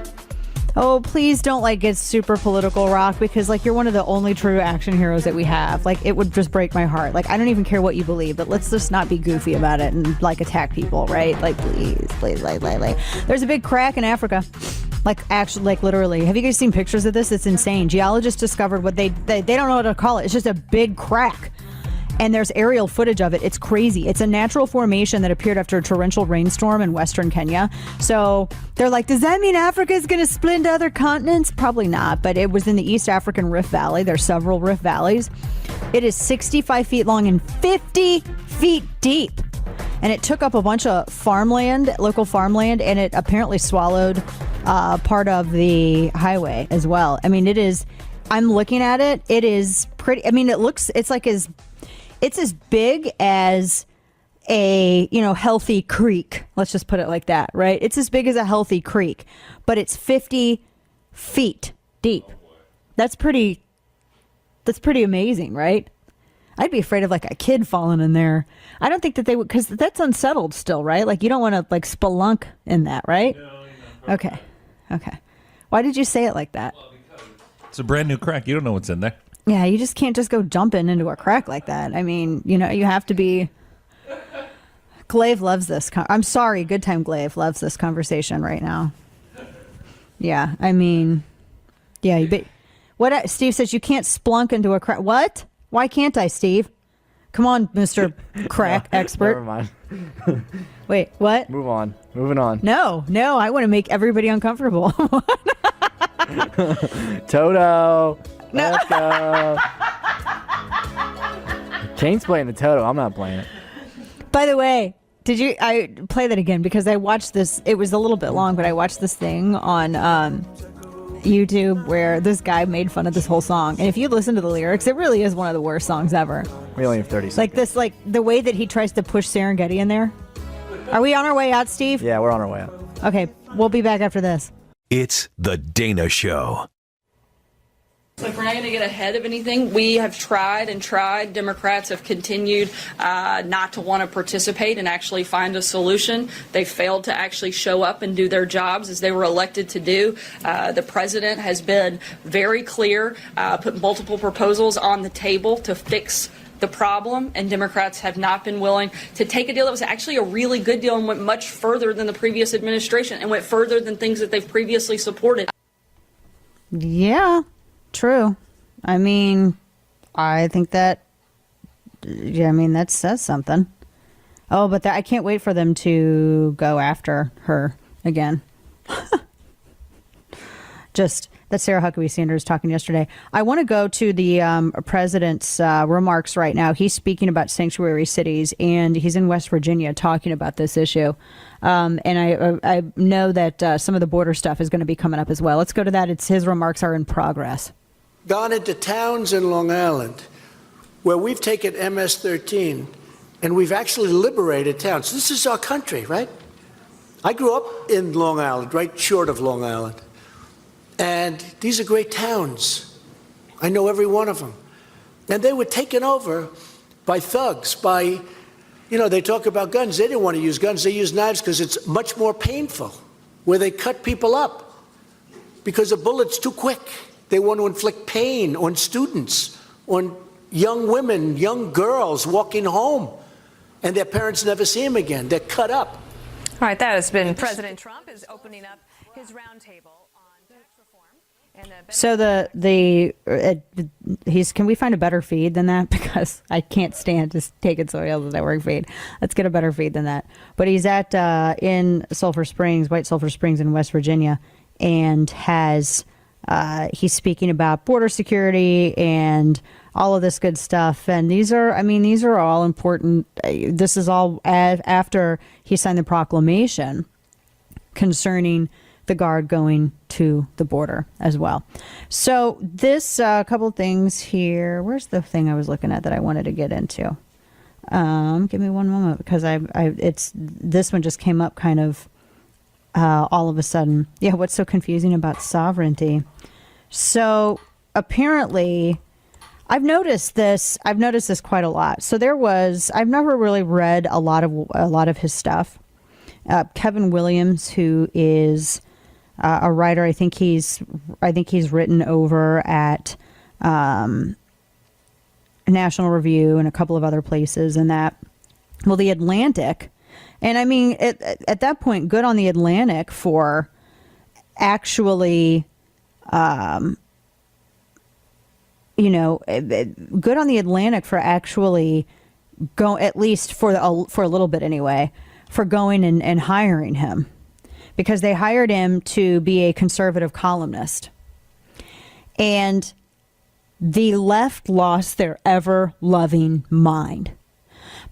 Oh, please don't get super political, Rock, because you're one of the only true action heroes that we have. It would just break my heart. I don't even care what you believe, but let's just not be goofy about it and attack people, right? Please. There's a big crack in Africa. Literally. Have you guys seen pictures of this? It's insane. Geologists discovered what they don't know what to call it. It's just a big crack. And there's aerial footage of it. It's crazy. It's a natural formation that appeared after a torrential rainstorm in western Kenya. So they're like, does that mean Africa is going to split into other continents? Probably not, but it was in the East African Rift Valley. There's several Rift Valleys. It is 65 feet long and 50 feet deep. And it took up a bunch of local farmland, and it apparently swallowed part of the highway as well. I mean, I'm looking at it. It is pretty, it's as big as a, healthy creek. Let's just put it like that, right? It's as big as a healthy creek, but it's 50 feet deep. That's pretty amazing, right? I'd be afraid of a kid falling in there. I don't think that they would, because that's unsettled still, right? You don't want to spelunk in that, right? No, okay. Why did you say it like that? It's a brand new crack. You don't know what's in there. Yeah, you just can't just go jumping into a crack like that. I mean, you have to be... Glaive loves this. I'm sorry, Good Time Glaive loves this conversation right now. Yeah, I mean... Yeah, but Steve says you can't splunk into a crack. What? Why can't I, Steve? Come on, Mr. Crack expert. Never mind. Wait, what? Moving on. No, I want to make everybody uncomfortable. Toto. Let's go. Kane's playing the Toto. I'm not playing it. By the way, Did you? I play that again because I watched this. It was a little bit long, but I watched this thing on YouTube where this guy made fun of this whole song. And if you listen to the lyrics, it really is one of the worst songs ever. We only have 30 seconds. Like this, like the way that he tries to push Serengeti in there. Are we on our way out, Steve? Yeah, we're on our way out. Okay, we'll be back after this. It's The Dana Show. So if we're not going to get ahead of anything, we have tried and tried. Democrats have continued not to want to participate and actually find a solution. They failed to actually show up and do their jobs as they were elected to do. The president has been very clear, put multiple proposals on the table to fix the problem, and Democrats have not been willing to take a deal that was actually a really good deal and went much further than the previous administration and went further than things that they've previously supported. Yeah. True. I mean, I think that, that says something. Oh, but I can't wait for them to go after her again. Just that Sarah Huckabee Sanders talking yesterday. I want to go to the president's remarks right now. He's speaking about sanctuary cities, and he's in West Virginia talking about this issue. And I know that some of the border stuff is going to be coming up as well. Let's go to that. His remarks are in progress. Gone into towns in Long Island where we've taken MS-13 and we've actually liberated towns. This is our country, right? I grew up in Long Island, right short of Long Island. And these are great towns. I know every one of them. And they were taken over by thugs, they talk about guns. They didn't want to use guns. They used knives because it's much more painful, where they cut people up because a bullet's too quick. They want to inflict pain on students, on young women, young girls walking home, and their parents never see them again. They're cut up. All right, that has been President Trump is opening up his roundtable on tax reform. So can we find a better feed than that? Because I can't stand just taking somebody else's network feed. Let's get a better feed than that. But he's at in Sulphur Springs, White Sulphur Springs in West Virginia, and has he's speaking about border security and all of this good stuff. And these are all important. This is all after he signed the proclamation concerning the Guard going to the border as well. So this couple of things here. Where's the thing I was looking at that I wanted to get into? Give me one moment, because this one just came up kind of all of a sudden. Yeah, what's so confusing about sovereignty? So apparently, I've noticed this quite a lot. So I've never really read a lot of his stuff. Kevin Williams, who is a writer, I think he's written over at National Review and a couple of other places, and The Atlantic. And I mean, at that point, good on The Atlantic for actually, good on The Atlantic for actually at least for a little bit anyway, for going and hiring him, because they hired him to be a conservative columnist. And the left lost their ever-loving mind,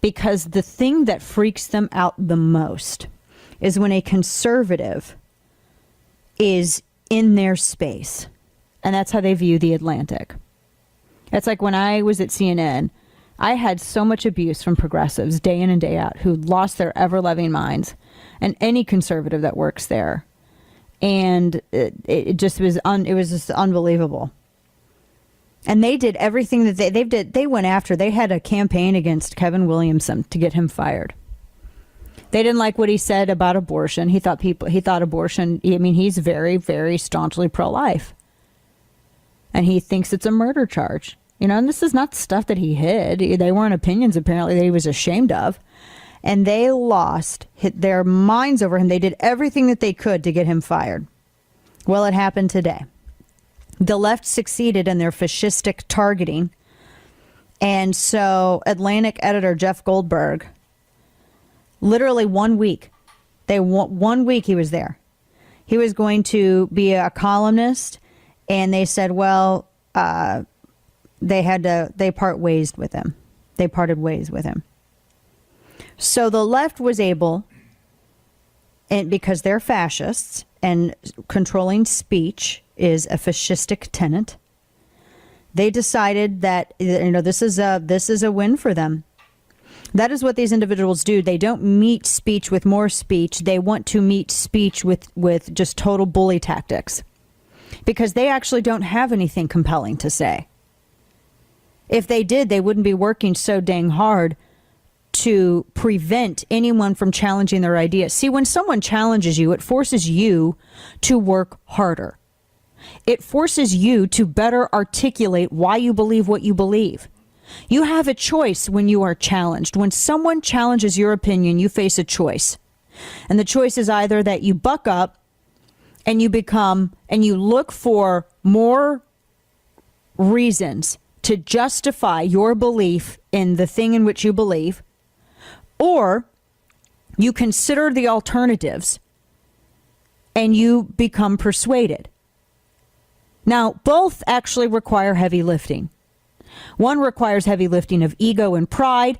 because the thing that freaks them out the most is when a conservative is in their space. And that's how they view The Atlantic. It's like when I was at CNN, I had so much abuse from progressives day in and day out who lost their ever-loving minds, and any conservative that works there. And it just was just unbelievable. And they did everything that they did. They went after. They had a campaign against Kevin Williamson to get him fired. They didn't like what he said about abortion. He thought abortion. I mean, he's very, very staunchly pro-life, and he thinks it's a murder charge. And this is not stuff that he hid. They weren't opinions apparently that he was ashamed of, and they lost their minds over him. They did everything that they could to get him fired. Well, it happened today. The left succeeded in their fascistic targeting. And so Atlantic editor Jeff Goldberg, literally 1 week, 1 week he was there. He was going to be a columnist, and they said, well, they parted ways with him. So the left was able, and because they're fascists and controlling speech is a fascistic tenet, they decided that this is a win for them. That is what these individuals do. They don't meet speech with more speech. They want to meet speech with just total bully tactics, because they actually don't have anything compelling to say. If they did, they wouldn't be working so dang hard to prevent anyone from challenging their ideas. See, when someone challenges you, it forces you to work harder. It forces you to better articulate why you believe what you believe. You have a choice when you are challenged. When someone challenges your opinion, you face a choice. And the choice is either that you buck up and you look for more reasons to justify your belief in the thing in which you believe, or you consider the alternatives and you become persuaded. Now, both actually require heavy lifting. One requires heavy lifting of ego and pride,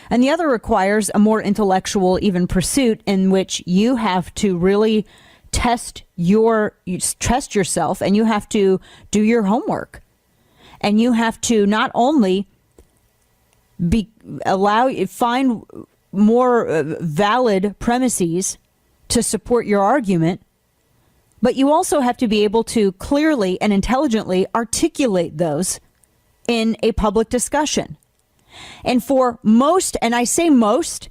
and the other requires a more intellectual, even pursuit in which you have to really test yourself, and you have to do your homework. And you have to not only find more valid premises to support your argument, but you also have to be able to clearly and intelligently articulate those in a public discussion. And for most, and I say most,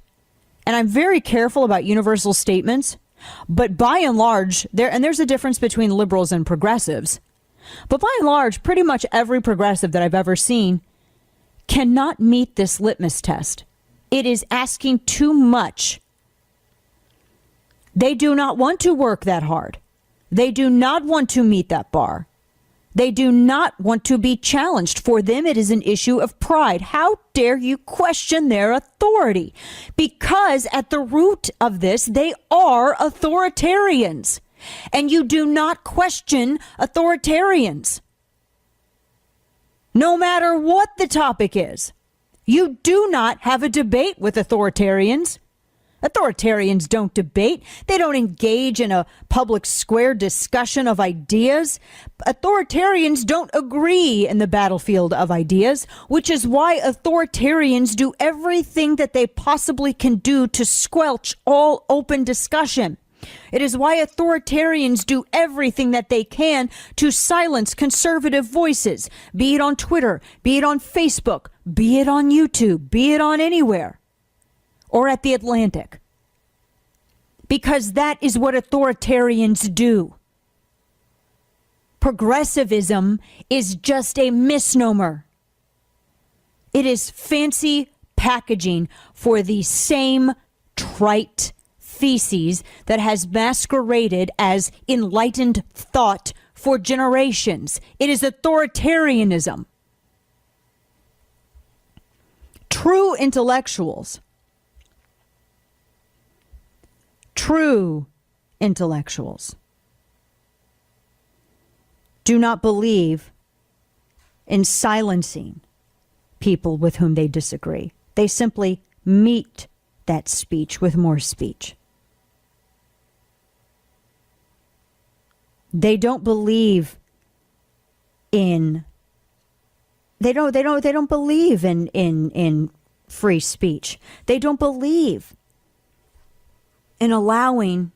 and I'm very careful about universal statements, but by and large, there's a difference between liberals and progressives. But by and large, pretty much every progressive that I've ever seen cannot meet this litmus test. It is asking too much. They do not want to work that hard. They do not want to meet that bar. They do not want to be challenged. For them, it is an issue of pride. How dare you question their authority? Because at the root of this, they are authoritarians. And you do not question authoritarians. No matter what the topic is, you do not have a debate with authoritarians. Authoritarians don't debate. They don't engage in a public square discussion of ideas. Authoritarians don't agree in the battlefield of ideas, which is why authoritarians do everything that they possibly can do to squelch all open discussion. It is why authoritarians do everything that they can to silence conservative voices, be it on Twitter, be it on Facebook, be it on YouTube, be it on anywhere, or at the Atlantic. Because that is what authoritarians do. Progressivism is just a misnomer. It is fancy packaging for the same trite theses that has masqueraded as enlightened thought for generations. It is authoritarianism. True intellectuals do not believe in silencing people with whom they disagree. They simply meet that speech with more speech. They don't believe in they don't believe in free speech. They don't believe in allowing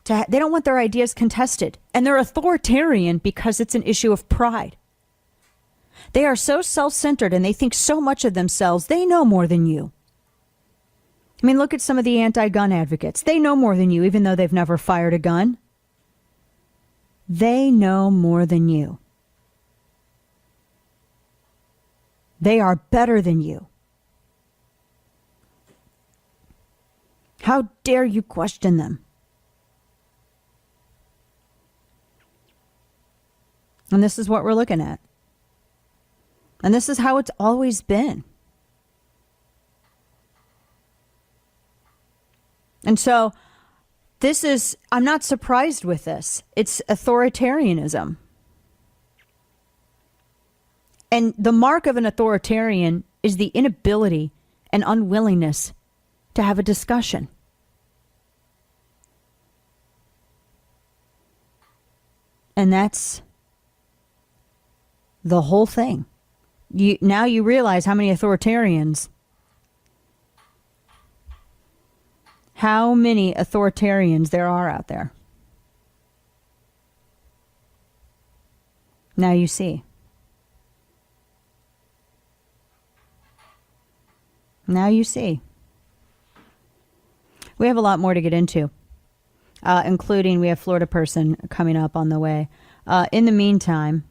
they don't want their ideas contested. And they're authoritarian because it's an issue of pride. They are so self-centered and they think so much of themselves. They know more than you. I mean, look at some of the anti-gun advocates. They know more than you, even though they've never fired a gun. They know more than you. They are better than you. How dare you question them? And this is what we're looking at. And this is how it's always been. And so I'm not surprised with this. It's authoritarianism. And the mark of an authoritarian is the inability and unwillingness to to have a discussion. And that's the whole thing. Now you realize how many authoritarians there are out there. Now you see. Now you see. We have a lot more to get into, including we have Florida person coming up on the way. In the meantime,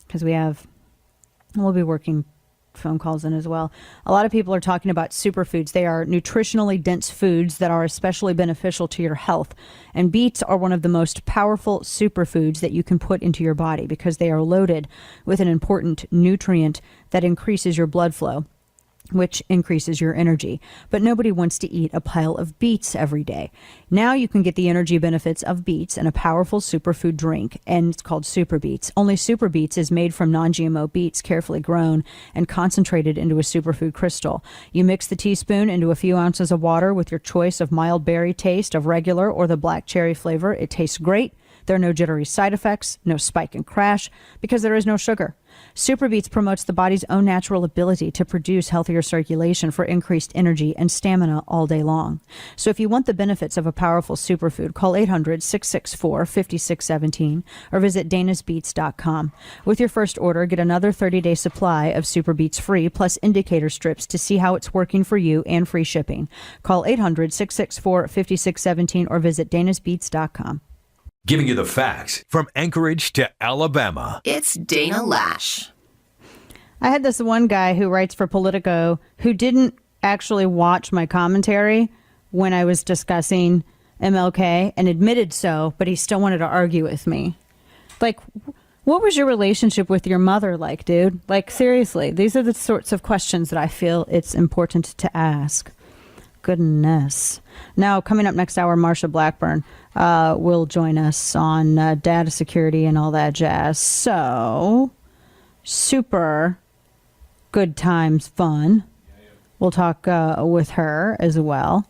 because we'll be working phone calls in as well. A lot of people are talking about superfoods. They are nutritionally dense foods that are especially beneficial to your health. And beets are one of the most powerful superfoods that you can put into your body because they are loaded with an important nutrient that increases your blood flow, which increases your energy. But nobody wants to eat a pile of beets every day. Now you can get the energy benefits of beets in a powerful superfood drink, and it's called Super Beets. Only Super Beets is made from non-GMO beets, carefully grown and concentrated into a superfood crystal. You mix the teaspoon into a few ounces of water with your choice of mild berry taste, of regular, or the black cherry flavor. It tastes great. There are no jittery side effects, no spike and crash, because there is no sugar. Super Beets promotes the body's own natural ability to produce healthier circulation for increased energy and stamina all day long. So if you want the benefits of a powerful superfood, call 800-664-5617 or visit danasbeets.com. With your first order, get another 30-day supply of Super Beets free, plus indicator strips to see how it's working for you, and free shipping. Call 800-664-5617 or visit danasbeets.com. Giving you the facts from Anchorage to Alabama. It's Dana Lash. I had this one guy who writes for Politico who didn't actually watch my commentary when I was discussing MLK and admitted so, but he still wanted to argue with me. Like, what was your relationship with your mother like, dude? Like, seriously, these are the sorts of questions that I feel it's important to ask. Goodness. Now, coming up next hour, Marsha Blackburn will join us on data security and all that jazz. So, super good times, fun. We'll talk with her as well.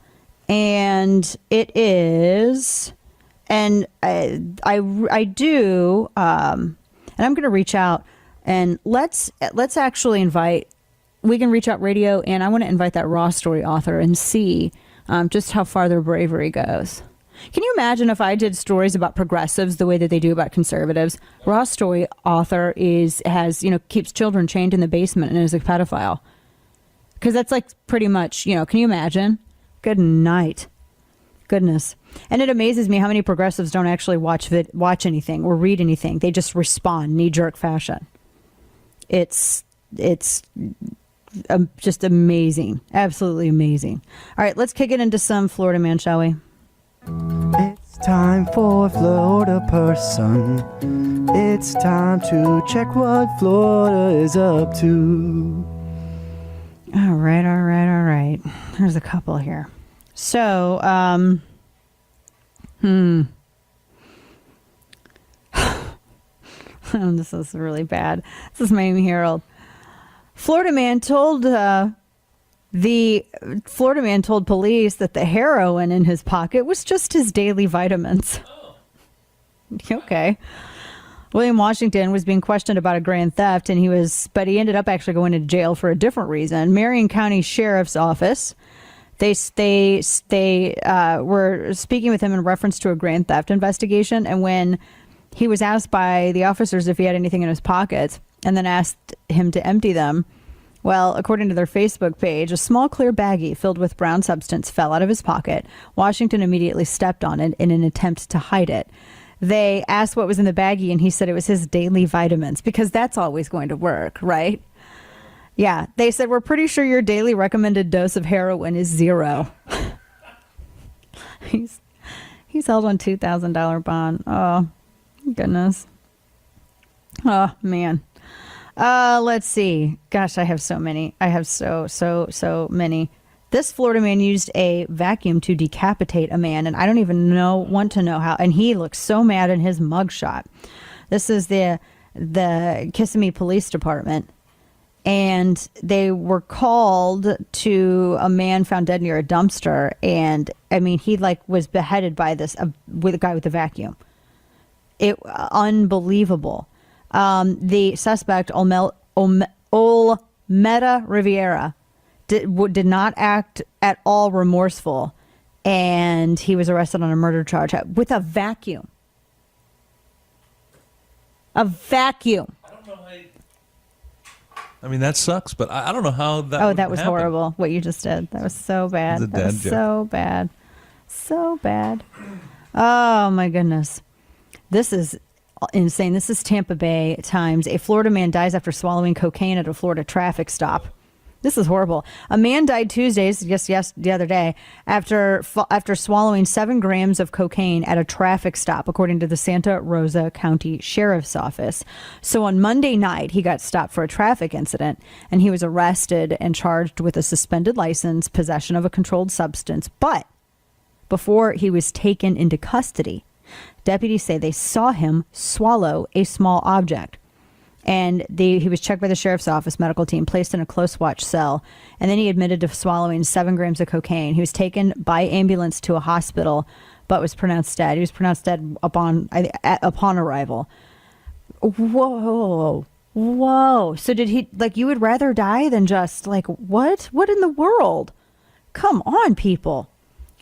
And it is, and I do, and I'm going to reach out and let's actually invite. We can reach out radio, and I want to invite that Raw Story author and see just how far their bravery goes. Can you imagine if I did stories about progressives the way that they do about conservatives? Raw Story author keeps children chained in the basement and is a pedophile. Because that's like pretty much, can you imagine? Good night. Goodness. And it amazes me how many progressives don't actually watch anything or read anything. They just respond knee-jerk fashion. It's just amazing. Absolutely amazing. All right, let's kick it into some Florida Man, shall we? It's time for Florida Person. It's time to check what Florida is up to. All right. There's a couple here. So, this is really bad. This is Miami Herald. Florida man told police that the heroin in his pocket was just his daily vitamins. Okay. William Washington was being questioned about a grand theft, but he ended up actually going to jail for a different reason. Marion County Sheriff's Office, they were speaking with him in reference to a grand theft investigation, and when he was asked by the officers if he had anything in his pockets, and then asked him to empty them, well, according to their Facebook page, a small clear baggie filled with brown substance fell out of his pocket. Washington immediately stepped on it in an attempt to hide it. They asked what was in the baggie, and he said it was his daily vitamins, because that's always going to work, right? Yeah, they said, we're pretty sure your daily recommended dose of heroin is 0. He's held on $2,000 bond. Oh, goodness. Oh, man. Let's see. Gosh, I have so many. I have so many. This Florida man used a vacuum to decapitate a man, and I don't even want to know how. And he looks so mad in his mugshot. This is the Kissimmee Police Department. and they were called to a man found dead near a dumpster. And I mean, he was beheaded by with a guy with a vacuum. Unbelievable. The suspect, Olmeda Rivera, did not act at all remorseful, and he was arrested on a murder charge with a vacuum. A vacuum. I mean, that sucks, but I don't know how that. Oh, that was happen. horrible. What you just did. That was so bad. It was a That was dad joke. so bad. So bad. Oh my goodness. This is insane. This is Tampa Bay Times. A Florida man dies after swallowing cocaine at a Florida traffic stop. This is horrible. A man died Tuesday, yes, the other day, after swallowing 7 grams of cocaine at a traffic stop, according to the Santa Rosa County Sheriff's Office. So on Monday night, he got stopped for a traffic incident, and he was arrested and charged with a suspended license, possession of a controlled substance. But before he was taken into custody, deputies say they saw him swallow a small object. And he was checked by the sheriff's office medical team, placed in a close watch cell, and then he admitted to swallowing 7 grams of cocaine. He was taken by ambulance to a hospital, but was pronounced dead. He was pronounced dead upon arrival. Whoa. So did he, you would rather die than just, what? What in the world? Come on, people.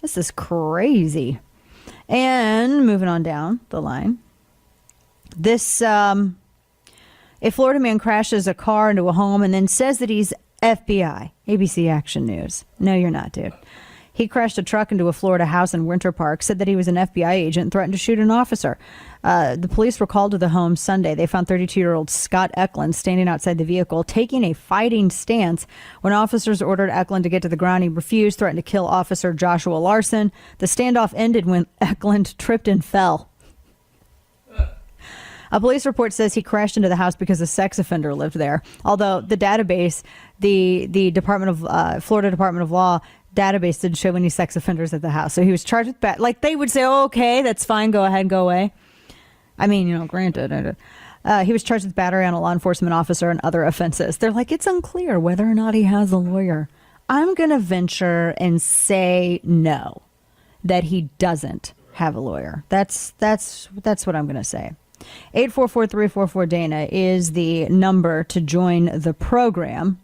This is crazy. And moving on down the line, this... A Florida man crashes a car into a home and then says that he's FBI. ABC Action News. No, you're not, dude. He crashed a truck into a Florida house in Winter Park, said that he was an FBI agent, and threatened to shoot an officer. The police were called to the home Sunday. They found 32-year-old Scott Eklund standing outside the vehicle, taking a fighting stance. When officers ordered Eklund to get to the ground, he refused, threatened to kill Officer Joshua Larson. The standoff ended when Eklund tripped and fell. A police report says he crashed into the house because a sex offender lived there. Although the database, the Florida Department of Law database didn't show any sex offenders at the house. So he was charged with they would say, oh, okay, that's fine. Go ahead, go away. I mean, granted. He was charged with battery on a law enforcement officer and other offenses. They're like, it's unclear whether or not he has a lawyer. I'm going to venture and say no, that he doesn't have a lawyer. That's what I'm going to say. 844-344-DANA is the number to join the program.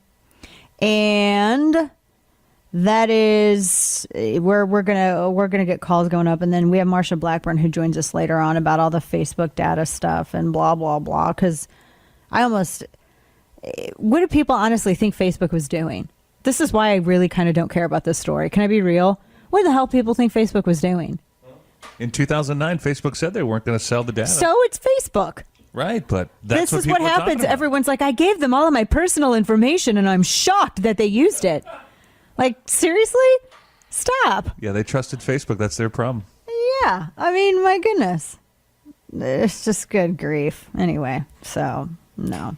And that is where we're gonna get calls going up. And then we have Marsha Blackburn, who joins us later on, about all the Facebook data stuff and blah, blah, blah. Because what do people honestly think Facebook was doing? This is why I really kind of don't care about this story. Can I be real? What the hell people think Facebook was doing? In 2009, Facebook said they weren't going to sell the data. So it's Facebook. Right, but that's this is what happens. Everyone's like, I gave them all of my personal information, and I'm shocked that they used it. Seriously? Stop. Yeah, they trusted Facebook. That's their problem. Yeah. I mean, my goodness. It's just good grief. Anyway, so no.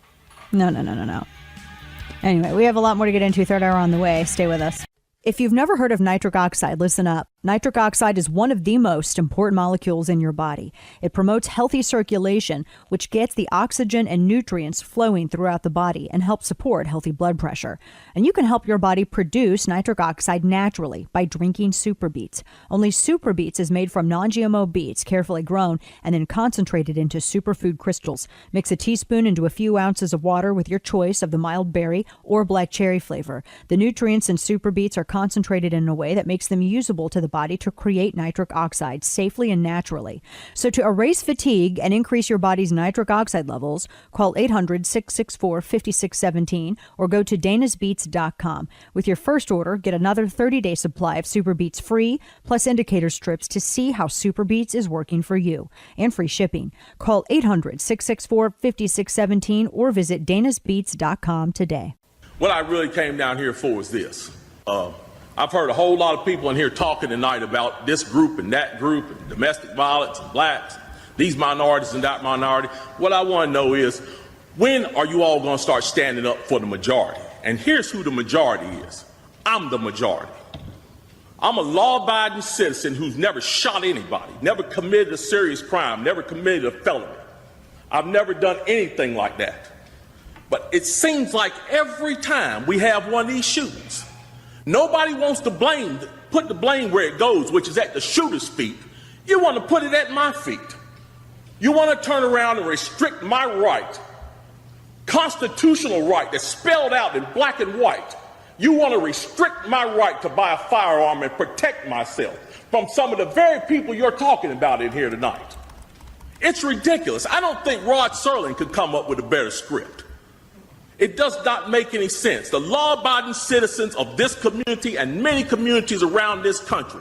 Anyway, we have a lot more to get into. Third hour on the way. Stay with us. If you've never heard of nitric oxide, listen up. Nitric oxide is one of the most important molecules in your body. It promotes healthy circulation, which gets the oxygen and nutrients flowing throughout the body and helps support healthy blood pressure. And you can help your body produce nitric oxide naturally by drinking Super Beets. Only Super Beets is made from non-GMO beets, carefully grown and then concentrated into superfood crystals. Mix a teaspoon into a few ounces of water with your choice of the mild berry or black cherry flavor. The nutrients in Super Beets are concentrated in a way that makes them usable to the body to create nitric oxide safely and naturally. So to erase fatigue and increase your body's nitric oxide levels, call 800-664-5617 or go to danasbeats.com. With your first order, get another 30-day supply of Super Beets free, plus indicator strips to see how Super Beets is working for you, and free shipping. Call 800-664-5617 or visit danasbeats.com today. What I really came down here for is this. I've heard a whole lot of people in here talking tonight about this group and that group and domestic violence and blacks, these minorities and that minority. What I want to know is, when are you all going to start standing up for the majority? And here's who the majority is. I'm the majority. I'm a law-abiding citizen who's never shot anybody, never committed a serious crime, never committed a felony. I've never done anything like that. But it seems like every time we have one of these shootings, nobody wants to put the blame where it goes, which is at the shooter's feet. You want to put it at my feet. You want to turn around and restrict my right, constitutional right that's spelled out in black and white. You want to restrict my right to buy a firearm and protect myself from some of the very people you're talking about in here tonight. It's ridiculous. I don't think Rod Serling could come up with a better script. It does not make any sense. The law-abiding citizens of this community and many communities around this country,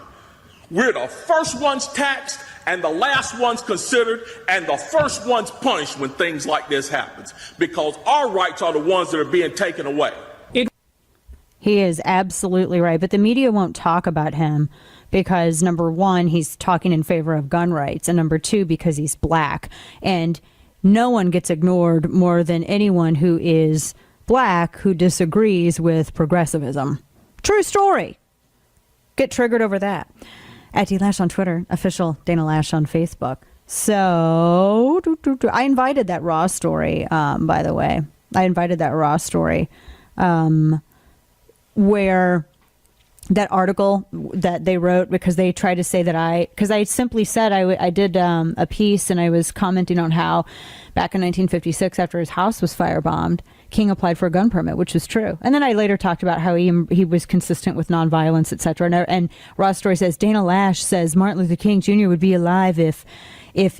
we're the first ones taxed and the last ones considered and the first ones punished when things like this happens, because our rights are the ones that are being taken away. He is absolutely right. But the media won't talk about him because, number one, he's talking in favor of gun rights, and number two, because he's black. And no one gets ignored more than anyone who is black who disagrees with progressivism. True story. Get triggered over that. At D Lash on Twitter, official Dana Lash on Facebook. So I invited that Raw story, by the way. I invited that Raw story where that article that they wrote, because they tried to say that because I simply said I did a piece and I was commenting on how back in 1956, after his house was firebombed, King applied for a gun permit, which was true. And then I later talked about how he was consistent with nonviolence, etc. And Raw Story says, Dana Lash says Martin Luther King Jr. would be alive if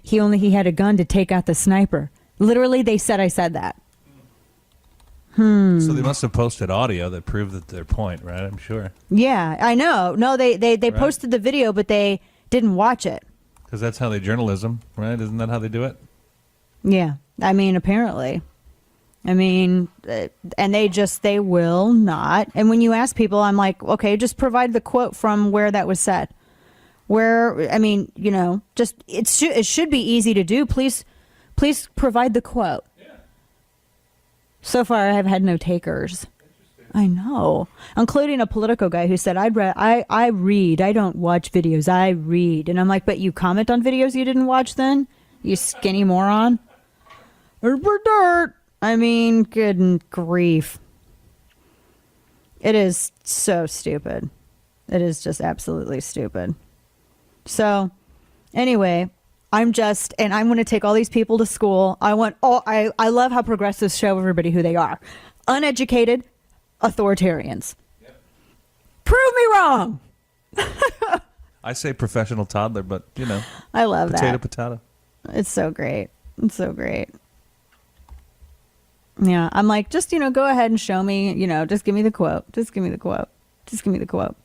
he had a gun to take out the sniper. Literally, they said I said that. So they must have posted audio that proved their point, right? I'm sure. Yeah, I know. No, they Right. posted the video, but they didn't watch it. Because that's how they journalism, right? Isn't that how they do it? Yeah, I mean, apparently. I mean, and they will not. And when you ask people, I'm like, okay, just provide the quote from where that was said. Where, I mean, just it should be easy to do. Please provide the quote. So far, I have had no takers. I know, including a Politico guy who said, I read. I don't watch videos. I read. And I'm like, but you comment on videos you didn't watch then? You skinny moron. Dirt. I mean, good grief. It is so stupid. It is just absolutely stupid. So, anyway, I'm going to take all these people to school. I love how progressives show everybody who they are. Uneducated authoritarians. Yep. Prove me wrong. I say professional toddler, but, I love potato, that. Potato. It's so great. It's so great. Yeah, I'm like, just, go ahead and show me, just give me the quote. Just give me the quote. Just give me the quote.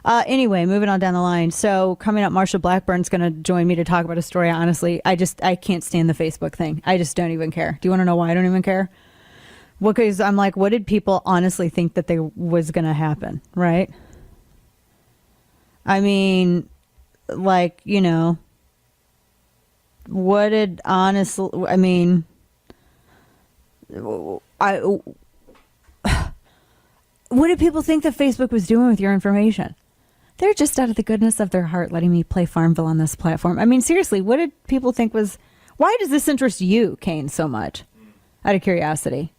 Anyway, moving on down the line. So coming up, Marsha Blackburn's going to join me to talk about a story. Honestly, I can't stand the Facebook thing. I just don't even care. Do you want to know why I don't even care? Well, because I'm like, what did people honestly think that was going to happen? Right? I mean, like, what did honestly, I mean, what did people think that Facebook was doing with your information? They're just out of the goodness of their heart letting me play Farmville on this platform. I mean, seriously, what did people think why does this interest you, Kane, so much? Out of curiosity.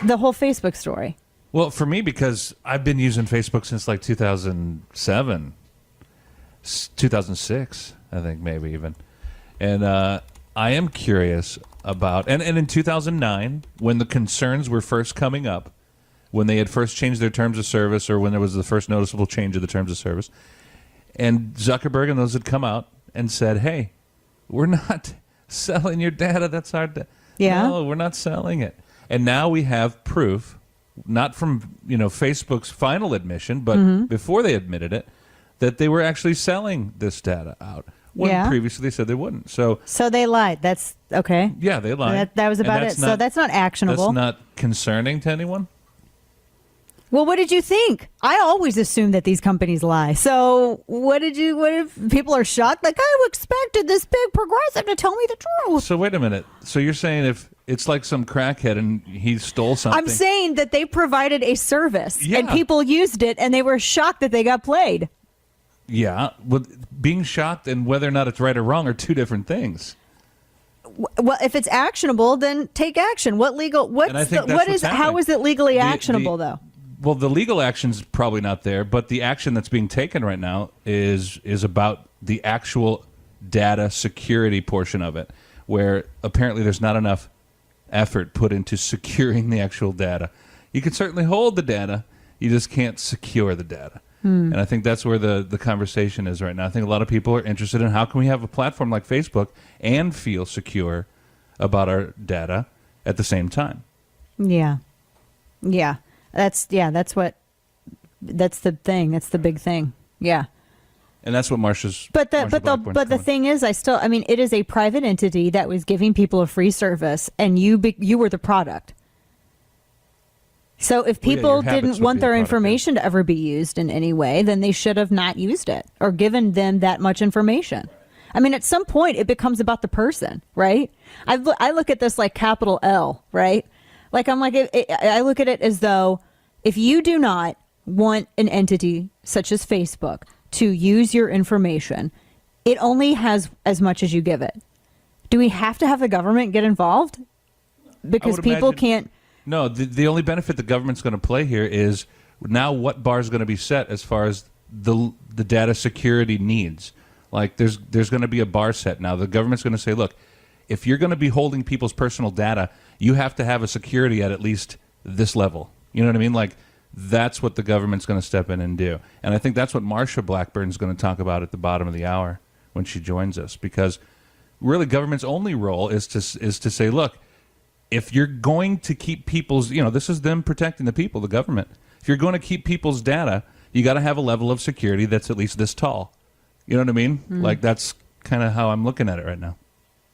The whole Facebook story. Well, for me, because I've been using Facebook since like 2007, 2006, I think maybe even. And I am curious about, and in 2009, when the concerns were first coming up, when they had first changed their terms of service, or when there was the first noticeable change of the terms of service, and Zuckerberg and those had come out and said, hey, we're not selling your data. That's our data. Yeah. No, we're not selling it. And now we have proof, not from Facebook's final admission, but before they admitted it, that they were actually selling this data out. When previously they said they wouldn't. So they lied. That's okay. Yeah, they lied. That was about it. So that's not actionable. That's not concerning to anyone? Well, what did you think? I always assume that these companies lie. So what if people are shocked? Like, I expected this big progressive to tell me the truth. So wait a minute. So you're saying if it's like some crackhead and he stole something. I'm saying that they provided a service and people used it and they were shocked that they got played. Yeah. Well, being shocked and whether or not it's right or wrong are two different things. Well, if it's actionable, then take action. What legal? What's And I think the, that's what what's is? How happening. is it legally actionable though? Well, the legal action's probably not there, but the action that's being taken right now is about the actual data security portion of it, where apparently there's not enough effort put into securing the actual data. You can certainly hold the data, you just can't secure the data. And I think that's where the conversation is right now. I think a lot of people are interested in how can we have a platform like Facebook and feel secure about our data at the same time. Yeah. That's the thing. That's the big thing. Yeah. And that's what Marsha's. But Marsha Blackburn's the coming. thing is, it is a private entity that was giving people a free service, and you were the product. So if people your habits didn't would want be the their product, information to ever be used in any way, then they should have not used it or given them that much information. I mean, at some point, it becomes about the person, right? I look at this like capital L, right? Like I'm like, I look at it as though if you do not want an entity such as Facebook to use your information, it only has as much as you give it. Do we have to have the government get involved? Because would people imagine- can't. No, the only benefit the government's going to play here is now what bar is going to be set as far as the data security needs. Like there's going to be a bar set now. The government's going to say, look, if you're going to be holding people's personal data, you have to have a security at least this level. You know what I mean? Like that's what the government's going to step in and do. And I think that's what Marsha Blackburn's going to talk about at the bottom of the hour when she joins us, because really government's only role is to say, look, if you're going to keep people's, this is them protecting the people, the government. If you're going to keep people's data, you got to have a level of security that's at least this tall. You know what I mean? Like that's kind of how I'm looking at it right now.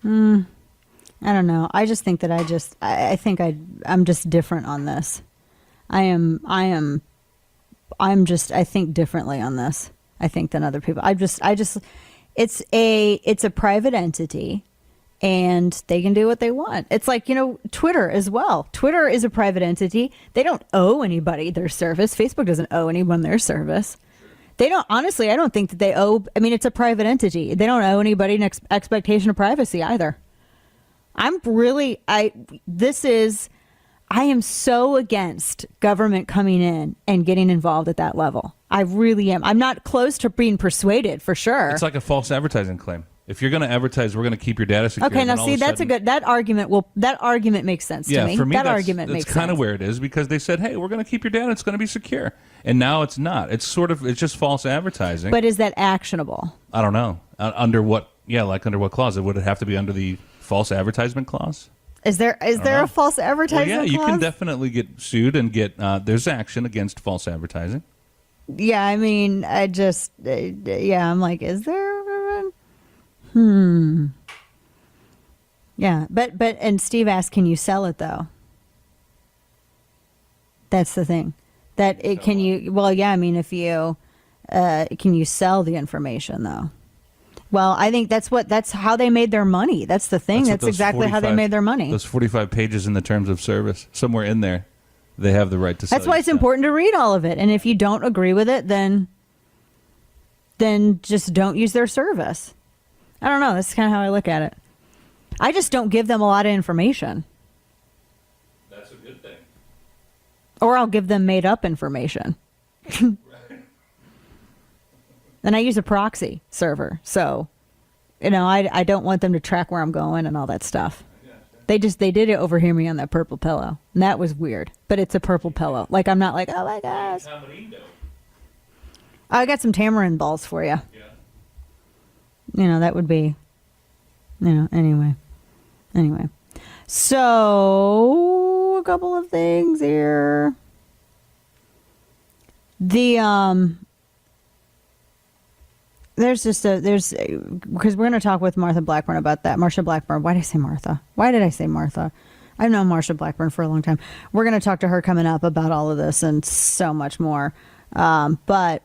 I don't know. I just think that I think I'm just different on this. I think differently on this. I think than other people. It's a private entity. And they can do what they want. It's like, Twitter as well. Twitter is a private entity. They don't owe anybody their service. Facebook doesn't owe anyone their service. They don't, honestly, I don't think that they owe, it's a private entity. They don't owe anybody an expectation of privacy either. I am so against government coming in and getting involved at that level. I really am. I'm not close to being persuaded, for sure. It's like a false advertising claim. If you're going to advertise, we're going to keep your data secure. Okay, now see, that argument makes sense to me. For me, that that's argument makes sense. kind of where it is, because they said, hey, we're going to keep your data. It's going to be secure. And now it's not. It's just false advertising. But is that actionable? I don't know. Under what clause? Would it have to be under the false advertisement clause? Is there a false advertising clause? clause? You can definitely get sued and get, there's action against false advertising. Yeah, I'm like, is there? Yeah, but and Steve asked, can you sell it though? That's the thing. If you can you sell the information though? Well, I think that's how they made their money. That's the thing. That's exactly how they made their money. Those 45 pages in the terms of service, somewhere in there, they have the right to sell. That's why it's important to read all of it. And if you don't agree with it, then just don't use their service. I don't know. That's kind of how I look at it. I just don't give them a lot of information. That's a good thing. Or I'll give them made up information. Then I use a proxy server. So, I don't want them to track where I'm going and all that stuff. They did it over here me on that purple pillow. And that was weird. But it's a purple pillow. Like, I'm not like, oh my gosh. I got some tamarind balls for you. That would be, anyway. So, a couple of things here. Because we're going to talk with Martha Blackburn about that. Marsha Blackburn. Why did I say Martha? Why did I say Martha? I've known Marsha Blackburn for a long time. We're going to talk to her coming up about all of this and so much more. But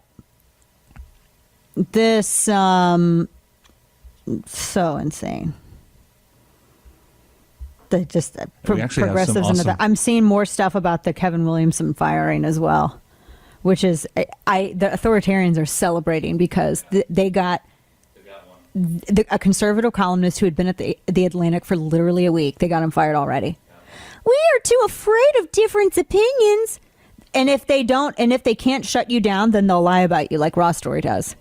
this, so insane. They just progressives awesome... into that. I'm seeing more stuff about the Kevin Williamson firing as well, which is the authoritarians are celebrating because they got a conservative columnist who had been at the Atlantic for literally a week. They got him fired already. We are too afraid of different opinions. And if they can't shut you down, then they'll lie about you like Raw Story does.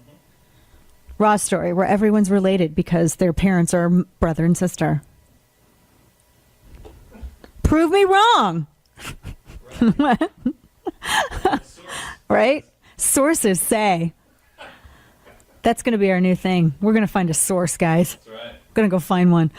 Raw Story, where everyone's related because their parents are brother and sister. Prove me wrong. Right? Sources say. That's going to be our new thing. We're going to find a source, guys. That's right. Going to go find one.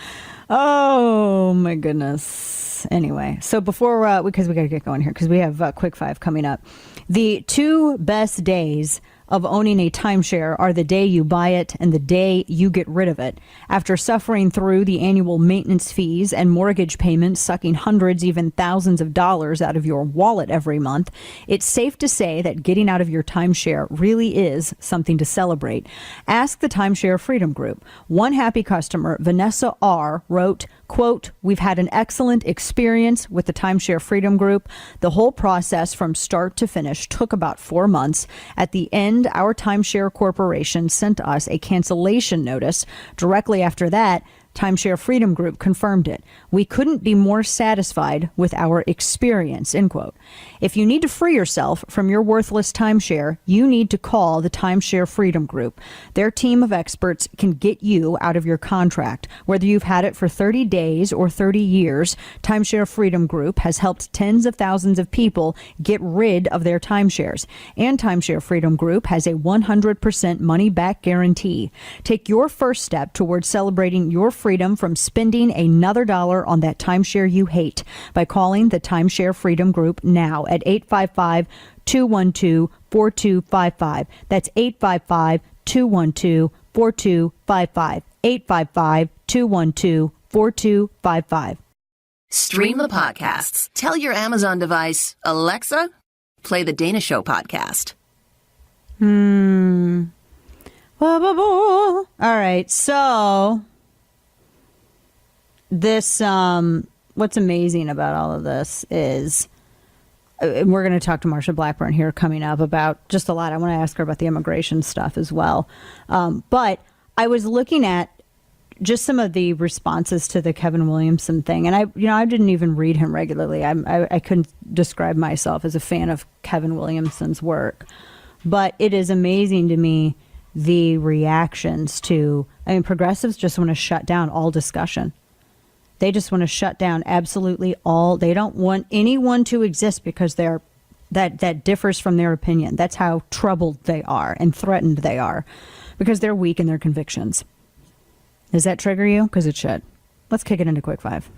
Oh, my goodness. Anyway, so before, because we got to get going here, because we have Quick Five coming up. The 2 best days of owning a timeshare are the day you buy it and the day you get rid of it. After suffering through the annual maintenance fees and mortgage payments sucking hundreds, even thousands of dollars out of your wallet every month, it's safe to say that getting out of your timeshare really is something to celebrate. Ask the Timeshare Freedom Group. One happy customer, Vanessa R., wrote, quote, "We've had an excellent experience with the Timeshare Freedom Group. The whole process from start to finish took about 4 months. At the end, our Timeshare Corporation sent us a cancellation notice. Directly after that, Timeshare Freedom Group confirmed it. We couldn't be more satisfied with our experience," end quote. If you need to free yourself from your worthless timeshare, you need to call the Timeshare Freedom Group. Their team of experts can get you out of your contract. Whether you've had it for 30 days or 30 years, Timeshare Freedom Group has helped tens of thousands of people get rid of their timeshares. And Timeshare Freedom Group has a 100% money-back guarantee. Take your first step towards celebrating your freedom from spending another dollar on that timeshare you hate by calling the Timeshare Freedom Group now at 855-212-4255. That's 855-212-4255. 855-212-4255. Stream the podcasts. Tell your Amazon device, Alexa, play the Dana Show podcast. All right, so this, what's amazing about all of this is, and we're going to talk to Marsha Blackburn here coming up about just a lot. I want to ask her about the immigration stuff as well. But I was looking at just some of the responses to the Kevin Williamson thing. And I didn't even read him regularly. I couldn't describe myself as a fan of Kevin Williamson's work, but it is amazing to me the reactions to, progressives just want to shut down all discussion. They just want to shut down absolutely all. They don't want anyone to exist because that differs from their opinion. That's how troubled they are and threatened they are because they're weak in their convictions. Does that trigger you? Because it should. Let's kick it into Quick Five.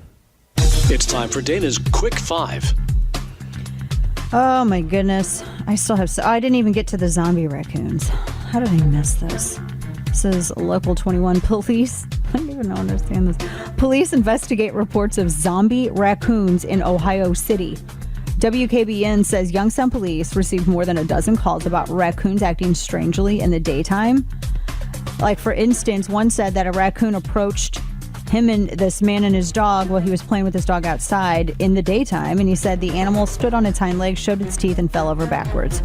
It's time for Dana's Quick Five. Oh my goodness. I didn't even get to the zombie raccoons. How did I miss this? This is Local 21 Police. I don't even understand this. Police investigate reports of zombie raccoons in Ohio City. WKBN says Youngstown police received more than a dozen calls about raccoons acting strangely in the daytime. Like, for instance, one said that a raccoon approached him and this man and his dog while he was playing with his dog outside in the daytime. And he said the animal stood on its hind legs, showed its teeth, and fell over backwards.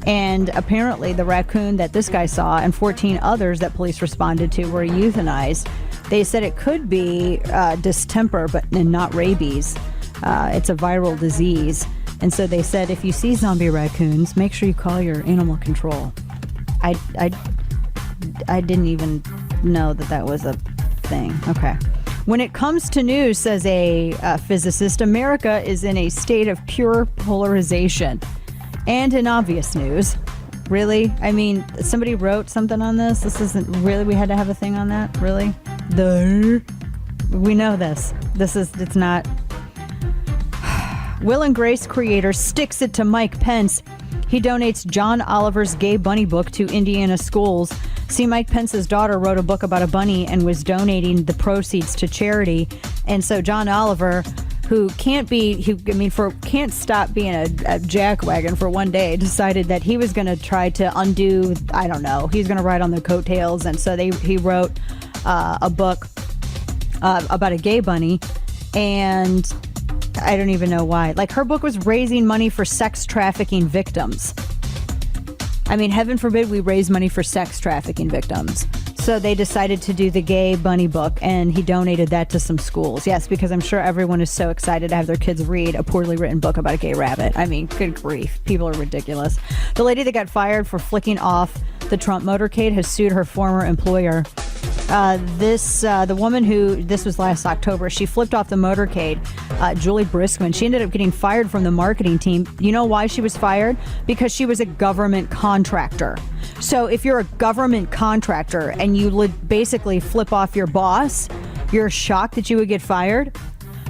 And apparently the raccoon that this guy saw and 14 others that police responded to were euthanized. They said it could be distemper, but not rabies. It's a viral disease. And so they said, if you see zombie raccoons, make sure you call your animal control. I didn't even know that was a thing. Okay. When it comes to news, says a physicist, America is in a state of pure polarization. And in obvious news, really? Somebody wrote something on this. This isn't really, we had to have a thing on that? Really? We know this. It's not. Will and Grace creator sticks it to Mike Pence. He donates John Oliver's Gay Bunny book to Indiana schools. See, Mike Pence's daughter wrote a book about a bunny and was donating the proceeds to charity. And so John Oliver, who can't stop being a jackwagon for one day, decided that he was going to try to undo, I don't know, he's going to ride on the coattails. And so he wrote a book about a gay bunny, and I don't even know why. Like, her book was raising money for sex trafficking victims. Heaven forbid we raise money for sex trafficking victims. So they decided to do the gay bunny book, and he donated that to some schools. Yes, because I'm sure everyone is so excited to have their kids read a poorly written book about a gay rabbit. I mean, good grief. People are ridiculous. The lady that got fired for flicking off the Trump motorcade has sued her former employer. The woman this was last October, she flipped off the motorcade, Julie Briskman. She ended up getting fired from the marketing team. You know why she was fired? Because she was a government contractor. So if you're a government contractor and you basically flip off your boss, you're shocked that you would get fired?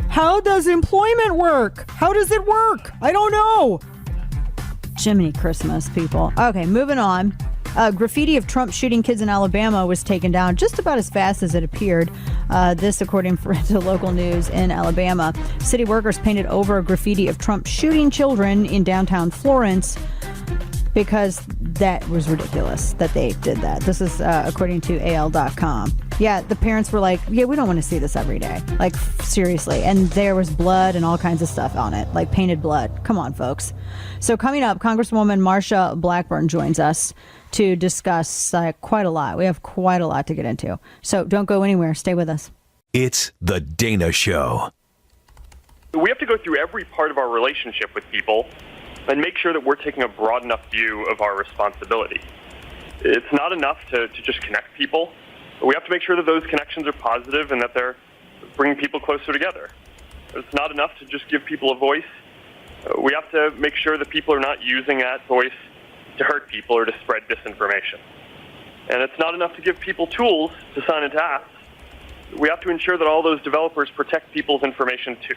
How does employment work? How does it work? I don't know. Jiminy Christmas, people. Okay, moving on. Graffiti of Trump shooting kids in Alabama was taken down just about as fast as it appeared. This, according to local news in Alabama. City workers painted over a graffiti of Trump shooting children in downtown Florence because that was ridiculous that they did that. This is according to AL.com. Yeah, the parents were like, yeah, we don't want to see this every day. Like, seriously. And there was blood and all kinds of stuff on it, like painted blood. Come on, folks. So coming up, Congresswoman Marsha Blackburn joins us to discuss quite a lot. We have quite a lot to get into. So don't go anywhere. Stay with us. It's The Dana Show. We have to go through every part of our relationship with people and make sure that we're taking a broad enough view of our responsibility. It's not enough to just connect people, but we have to make sure that those connections are positive and that they're bringing people closer together. It's not enough to just give people a voice. We have to make sure that people are not using that voice to hurt people or to spread disinformation. And it's not enough to give people tools to sign into apps. We have to ensure that all those developers protect people's information too.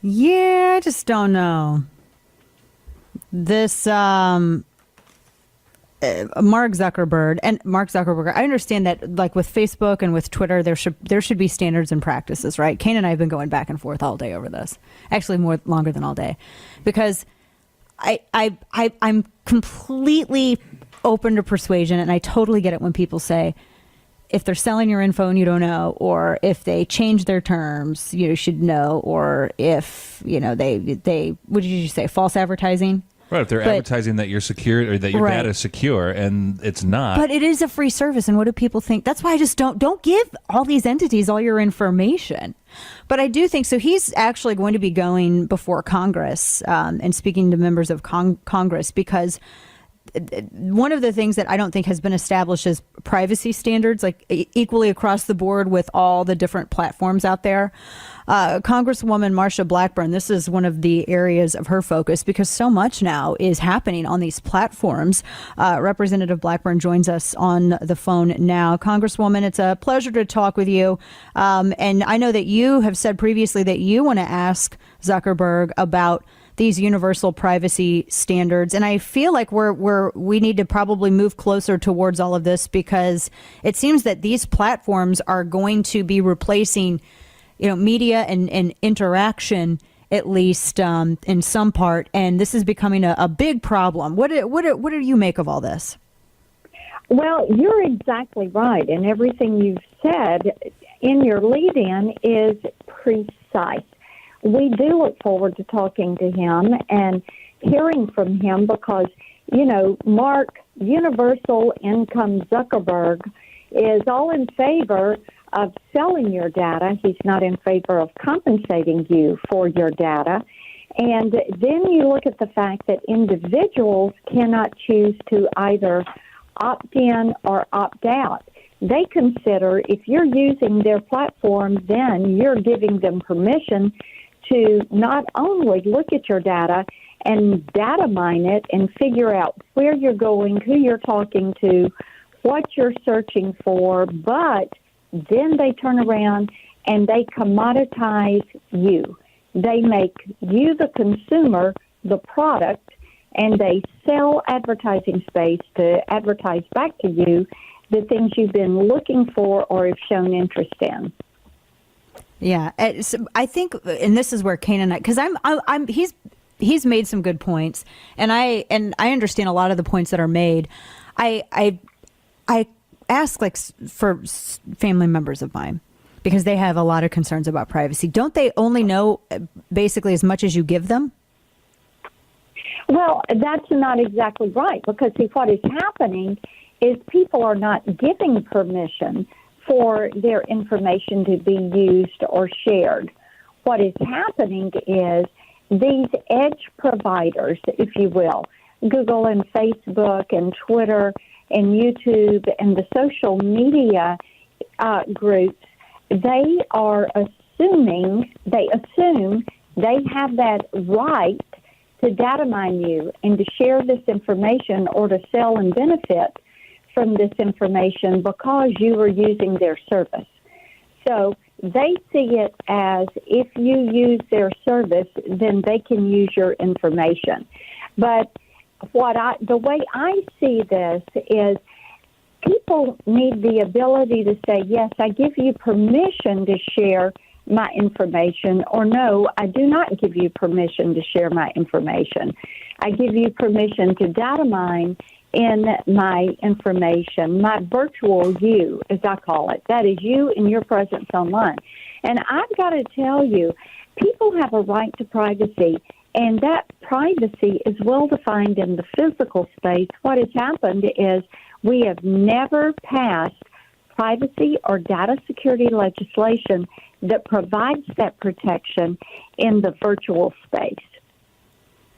Yeah, I just don't know. This Mark Zuckerberg, I understand that, like with Facebook and with Twitter, there should be standards and practices, right? Kane and I have been going back and forth all day over this. Actually, longer than all day, because I'm completely open to persuasion, and I totally get it when people say, if they're selling your info and you don't know, or if they change their terms, you should know, or if, they what did you say, false advertising? Right, if they're advertising that you're secure or that your data is secure and it's not. But it is a free service, and what do people think? That's why I just don't give all these entities all your information. But I do think so. He's actually going to be going before Congress and speaking to members of Congress, because one of the things that I don't think has been established is privacy standards, like equally across the board with all the different platforms out there. Congresswoman Marsha Blackburn, this is one of the areas of her focus because so much now is happening on these platforms. Representative Blackburn joins us on the phone now. Congresswoman, it's a pleasure to talk with you. And I know that you have said previously that you want to ask Zuckerberg about these universal privacy standards. And I feel like we need to probably move closer towards all of this, because it seems that these platforms are going to be replacing, media and interaction, at least in some part. And this is becoming a big problem. What do you make of all this? Well, you're exactly right. And everything you've said in your lead-in is precise. We do look forward to talking to him and hearing from him because, Mark Universal Income Zuckerberg is all in favor of selling your data. He's not in favor of compensating you for your data. And then you look at the fact that individuals cannot choose to either opt in or opt out. They consider if you're using their platform, then you're giving them permission to not only look at your data and data mine it and figure out where you're going, who you're talking to, what you're searching for, but then they turn around and they commoditize you. They make you, the consumer, the product, and they sell advertising space to advertise back to you the things you've been looking for or have shown interest in. Yeah, I think, and this is where Kane and I, because he's made some good points, and I understand a lot of the points that are made. I ask for family members of mine because they have a lot of concerns about privacy. Don't they only know basically as much as you give them? Well, that's not exactly right, because see, what is happening is people are not giving permission for their information to be used or shared. What is happening is these edge providers, if you will, Google and Facebook and Twitter and YouTube and the social media groups, they assume they have that right to data mine you and to share this information or to sell and benefit from this information because you are using their service. So they see it as if you use their service, then they can use your information. But the way I see this is people need the ability to say, yes, I give you permission to share my information, or no, I do not give you permission to share my information. I give you permission to data mine in my information, my virtual you, as I call it. That is you and your presence online. And I've got to tell you, people have a right to privacy, and that privacy is well defined in the physical space. What has happened is we have never passed privacy or data security legislation that provides that protection in the virtual space.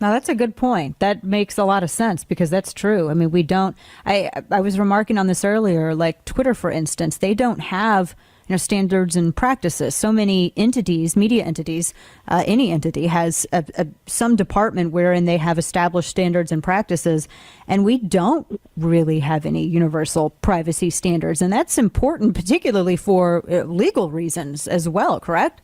Now, that's a good point. That makes a lot of sense because that's true. I mean, we don't, I was remarking on this earlier, like Twitter, for instance, they don't have standards and practices. So many entities, media entities, any entity has some department wherein they have established standards and practices, and we don't really have any universal privacy standards. And that's important, particularly for legal reasons as well, correct?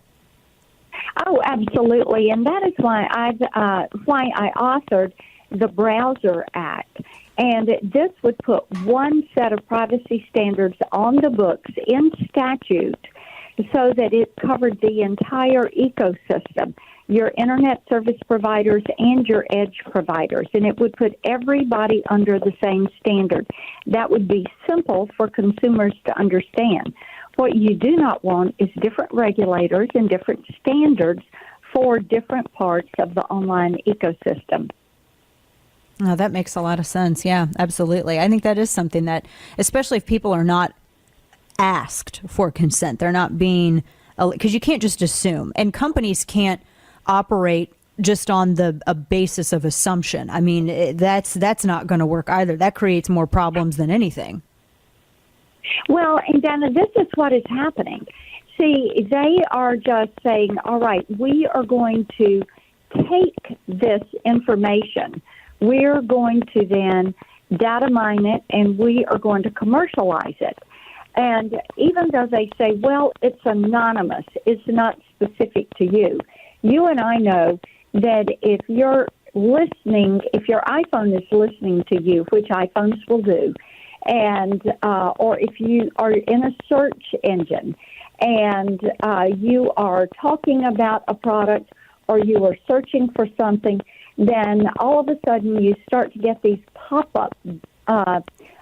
Oh, absolutely. And that is why I authored the Browser Act. And this would put one set of privacy standards on the books in statute so that it covered the entire ecosystem, your internet service providers and your edge providers. And it would put everybody under the same standard. That would be simple for consumers to understand. What you do not want is different regulators and different standards for different parts of the online ecosystem. Oh, that makes a lot of sense. Yeah, absolutely. I think that is something that, especially if people are not asked for consent, they're not being, because you can't just assume, and companies can't operate just on a basis of assumption. I mean, that's not going to work either. That creates more problems than anything. Well, and Dana, this is what is happening. See, they are just saying, all right, we are going to take this information. We're going to then data mine it, and we are going to commercialize it. And even though they say, well, it's anonymous, it's not specific to you, you and I know that if you're listening, if your iPhone is listening to you, which iPhones will do, and or if you are in a search engine and you are talking about a product or you are searching for something, then all of a sudden you start to get these pop-up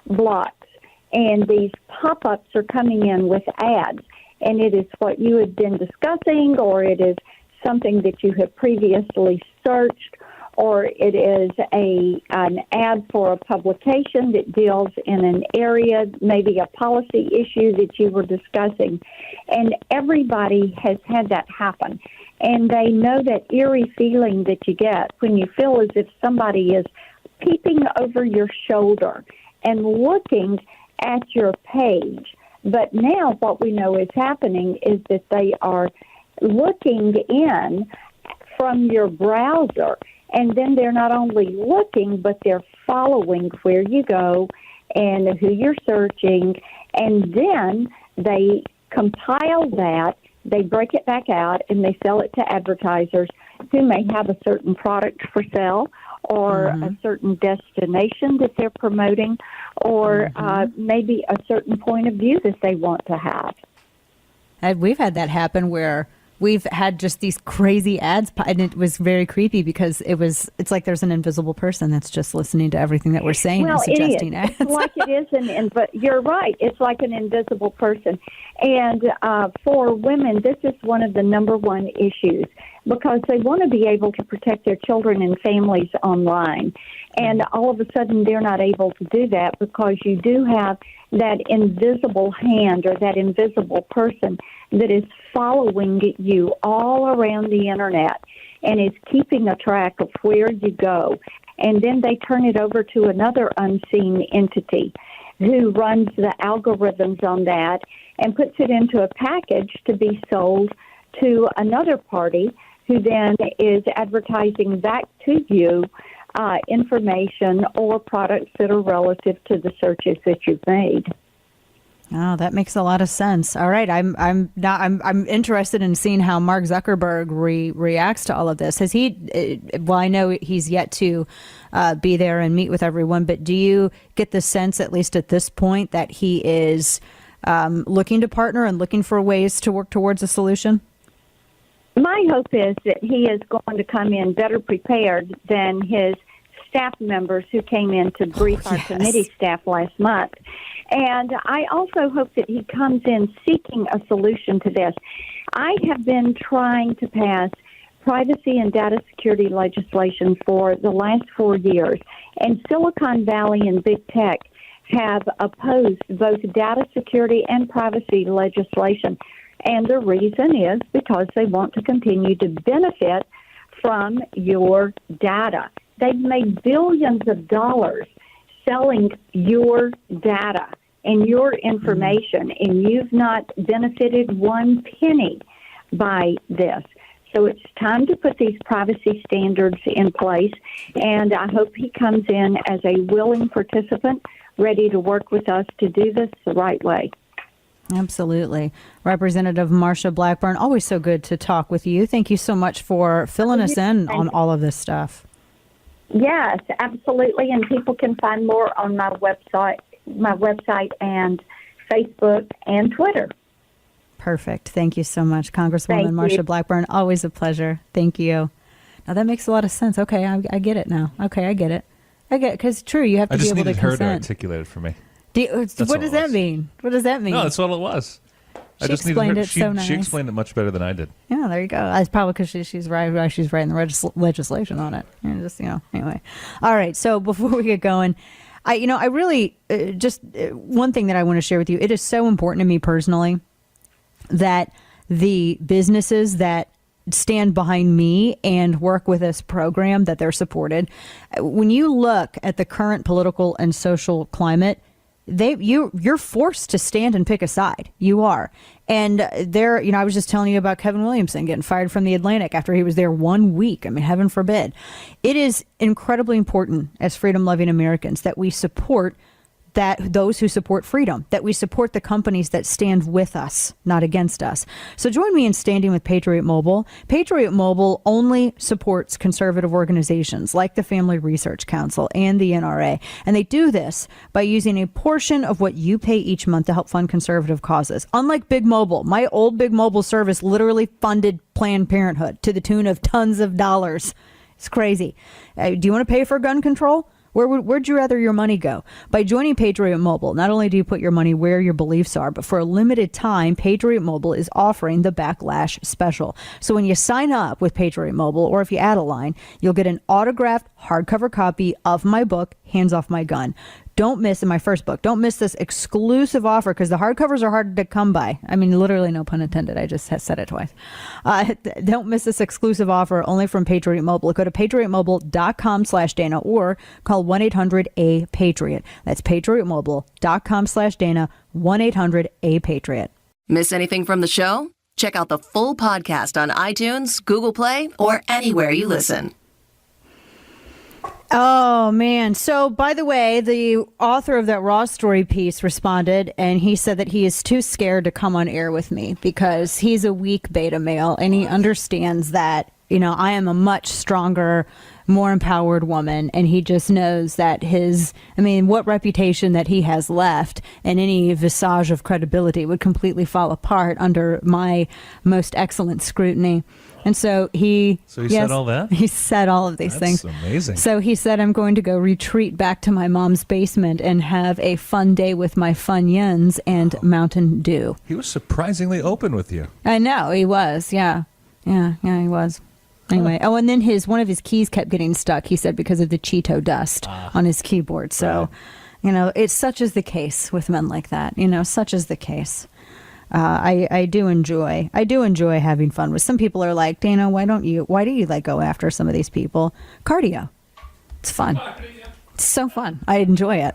blocks, and these pop-ups are coming in with ads, and it is what you had been discussing, or it is something that you have previously searched, or it is an ad for a publication that deals in an area, maybe a policy issue that you were discussing. And everybody has had that happen. And they know that eerie feeling that you get when you feel as if somebody is peeping over your shoulder and looking at your page. But now what we know is happening is that they are looking in from your browser, and then they're not only looking, but they're following where you go and who you're searching, and then they compile that, they break it back out, and they sell it to advertisers who may have a certain product for sale or a certain destination that they're promoting, or maybe a certain point of view that they want to have. And we've had that happen where we've had just these crazy ads, and it was very creepy because it's like there's an invisible person that's just listening to everything that we're saying and suggesting ads. It's like it is, but you're right. It's like an invisible person. And for women, this is one of the number one issues because they want to be able to protect their children and families online. And all of a sudden, they're not able to do that because you do have that invisible hand or that invisible person that is following you all around the internet and is keeping a track of where you go. And then they turn it over to another unseen entity who runs the algorithms on that and puts it into a package to be sold to another party who then is advertising back to you information or products that are relative to the searches that you've made. Oh, that makes a lot of sense. All right, I'm interested in seeing how Mark Zuckerberg reacts to all of this. Has he? Well, I know he's yet to be there and meet with everyone, but do you get the sense, at least at this point, that he is looking to partner and looking for ways to work towards a solution? My hope is that he is going to come in better prepared than his staff members who came in to brief our committee staff last month. And I also hope that he comes in seeking a solution to this. I have been trying to pass privacy and data security legislation for the last 4 years, and Silicon Valley and big tech have opposed both data security and privacy legislation. And the reason is because they want to continue to benefit from your data. They've made billions of dollars selling your data and your information, and you've not benefited one penny by this. So it's time to put these privacy standards in place, and I hope he comes in as a willing participant, ready to work with us to do this the right way. Absolutely. Representative Marsha Blackburn, always so good to talk with you. Thank you so much for filling us in on all of this stuff. Yes, absolutely. And people can find more on my website and Facebook and Twitter. Perfect. Thank you so much, Congresswoman Marsha Blackburn. Always a pleasure. Thank you. Now that makes a lot of sense. Okay, I get it now. Okay, I get it. Because true, you have to be able to consent. I just needed her to articulate it for me. What does that mean? What does that mean? No, that's what it was. She explained it so nice. She explained it much better than I did. Yeah, there you go. That's probably because she's writing the legislation on it. And just anyway. All right. So before we get going, I really just one thing that I want to share with you. It is so important to me personally that the businesses that stand behind me and work with this program, that they're supported. When you look at the current political and social climate, you're forced to stand and pick a side. You are. And I was just telling you about Kevin Williamson getting fired from the Atlantic after he was there 1 week. I mean, heaven forbid. It is incredibly important as freedom-loving Americans that we support those who support freedom, that we support the companies that stand with us, not against us. So join me in standing with Patriot Mobile. Patriot Mobile only supports conservative organizations like the Family Research Council and the NRA. And they do this by using a portion of what you pay each month to help fund conservative causes. Unlike Big Mobile, my old Big Mobile service literally funded Planned Parenthood to the tune of tons of dollars. It's crazy. Do you want to pay for gun control? Where'd you rather your money go? By joining Patriot Mobile, not only do you put your money where your beliefs are, but for a limited time, Patriot Mobile is offering the Backlash Special. So when you sign up with Patriot Mobile, or if you add a line, you'll get an autographed hardcover copy of my book, Hands Off My Gun. Don't miss, in my first book, don't miss this exclusive offer because the hardcovers are hard to come by. I mean, literally, no pun intended. I just said it twice. Don't miss this exclusive offer only from Patriot Mobile. Go to patriotmobile.com/Dana or call 1-800-A-PATRIOT. That's patriotmobile.com/Dana, 1-800-A-PATRIOT. Miss anything from the show? Check out the full podcast on iTunes, Google Play, or anywhere you listen. Oh, man. So, by the way, the author of that Raw Story piece responded, and he said that he is too scared to come on air with me because he's a weak beta male, and he understands that, I am a much stronger, more empowered woman, and he just knows that what reputation that he has left and any visage of credibility would completely fall apart under my most excellent scrutiny. And so he said all that? He said all of these things. That's amazing. So he said, I'm going to go retreat back to my mom's basement and have a fun day with my Funyuns and Mountain Dew. He was surprisingly open with you. I know, he was. Yeah, he was. Anyway, and then one of his keys kept getting stuck. He said because of the Cheeto dust on his keyboard. So, it's such is the case with men like that. Such is the case. I do enjoy having fun with. Some people are like, Dana, why do you go after some of these people? Cardio. It's fun. It's so fun. I enjoy it.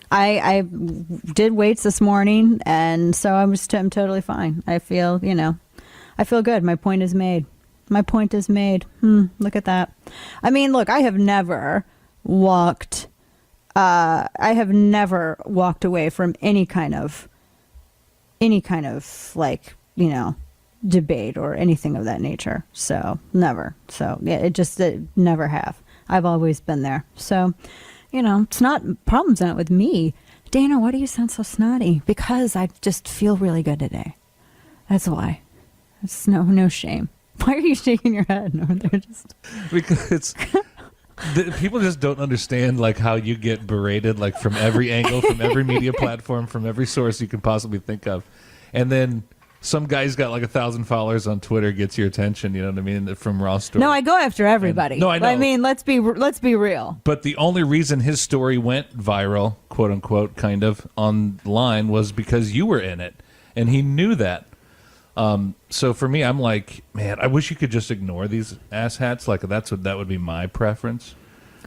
I did weights this morning, and so I'm totally fine. I feel good. My point is made. Look at that. I mean, look, I have never walked away from any kind of debate or anything of that nature. So never. So yeah, it never have. I've always been there. So, it's not problems not with me. Dana, why do you sound so snotty? Because I just feel really good today. That's why. It's no shame. Why are you shaking your head? No, they're just because people just don't understand how you get berated from every angle, from every media platform, from every source you can possibly think of, and then some guy's got 1,000 followers on Twitter gets your attention. You know what I mean? From Raw Story. No, I go after everybody. No, I know. I mean, let's be real. But the only reason his story went viral, quote unquote, kind of online, was because you were in it, and he knew that. So for me, I'm like, man, I wish you could just ignore these asshats. That would be my preference.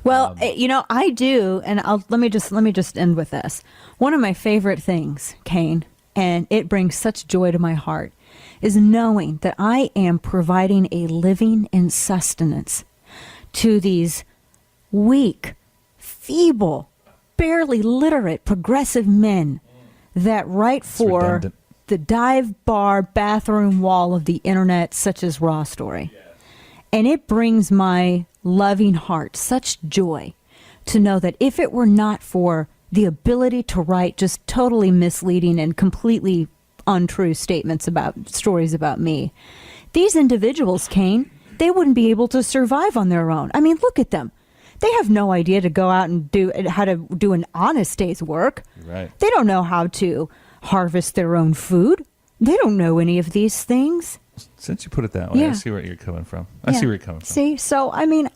Well, I do, and let me just end with this. One of my favorite things, Kane, and it brings such joy to my heart, is knowing that I am providing a living and sustenance to these weak, feeble, barely literate, progressive men that write for the dive bar bathroom wall of the internet, such as Raw Story. And it brings my loving heart such joy to know that if it were not for the ability to write just totally misleading and completely untrue statements about stories about me, these individuals, Kane, they wouldn't be able to survive on their own. I mean, look at them. They have no idea to go out and how to do an honest day's work. Right. They don't know how to harvest their own food. They don't know any of these things. Since you put it that way, I see where you're coming from. I see where you're coming from. See, so I mean,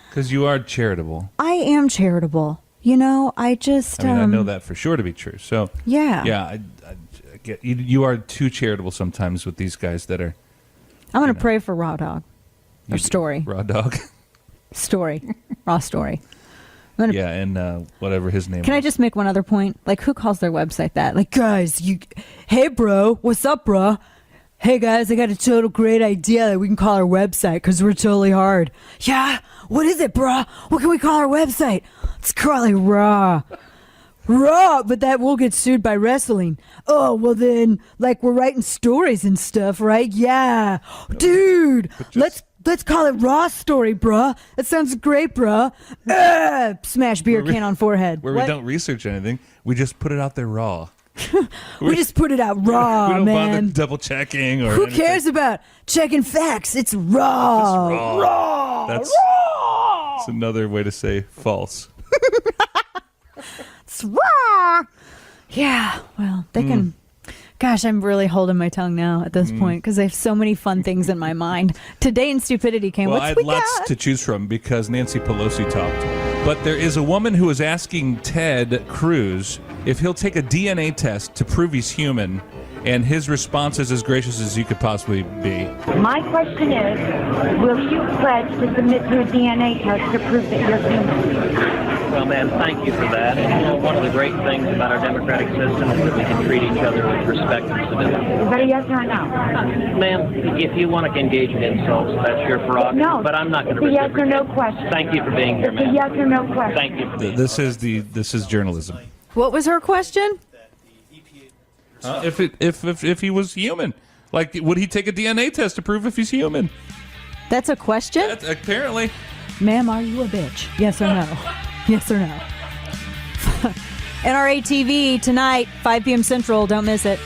because you are charitable. I am charitable. I know that for sure to be true. So I get you are too charitable sometimes with these guys that are. I'm going to pray for Raw Dog or Story. Raw Dog. Story. Raw Story. And whatever his name. Can I just make one other point? Who calls their website that? Guys, hey bro, what's up, bro? Hey guys, I got a total great idea that we can call our website because we're totally hard. Yeah, what is it, bro? What can we call our website? Let's call it Raw. Raw, but that will get sued by wrestling. Oh, well then, we're writing stories and stuff, right? Yeah. Dude, let's call it Raw Story, bruh. That sounds great, bruh. Smash beer can on forehead. We don't research anything. We just put it out there raw. we just put it out raw, we don't man. bother double checking or who anything. cares about checking facts? It's raw. Raw. That's another way to say false. It's raw. Yeah. Well, they can. Gosh, I'm really holding my tongue now at this point because I have so many fun things in my mind. Today in Stupidity came. Well, I had lots to choose from because Nancy Pelosi talked. But there is a woman who is asking Ted Cruz if he'll take a DNA test to prove he's human, and his response is as gracious as you could possibly be. My question is, will you pledge to submit to a DNA test to prove that you're human? Well, ma'am, thank you for that. And, one of the great things about our democratic system is that we can treat each other with respect and civility. Is that a yes or a no? Ma'am, if you want to engage in insults, that's your prerogative. No, but I'm not going to. It's a yes or no question. Thank you for being here, ma'am. It's a yes or no question. Thank you. This is journalism. What was her question? If he was human, would he take a DNA test to prove if he's human? That's a question? Apparently. Ma'am, are you a bitch? Yes or no? Yes or no? NRA TV tonight, 5 p.m. Central. Don't miss it.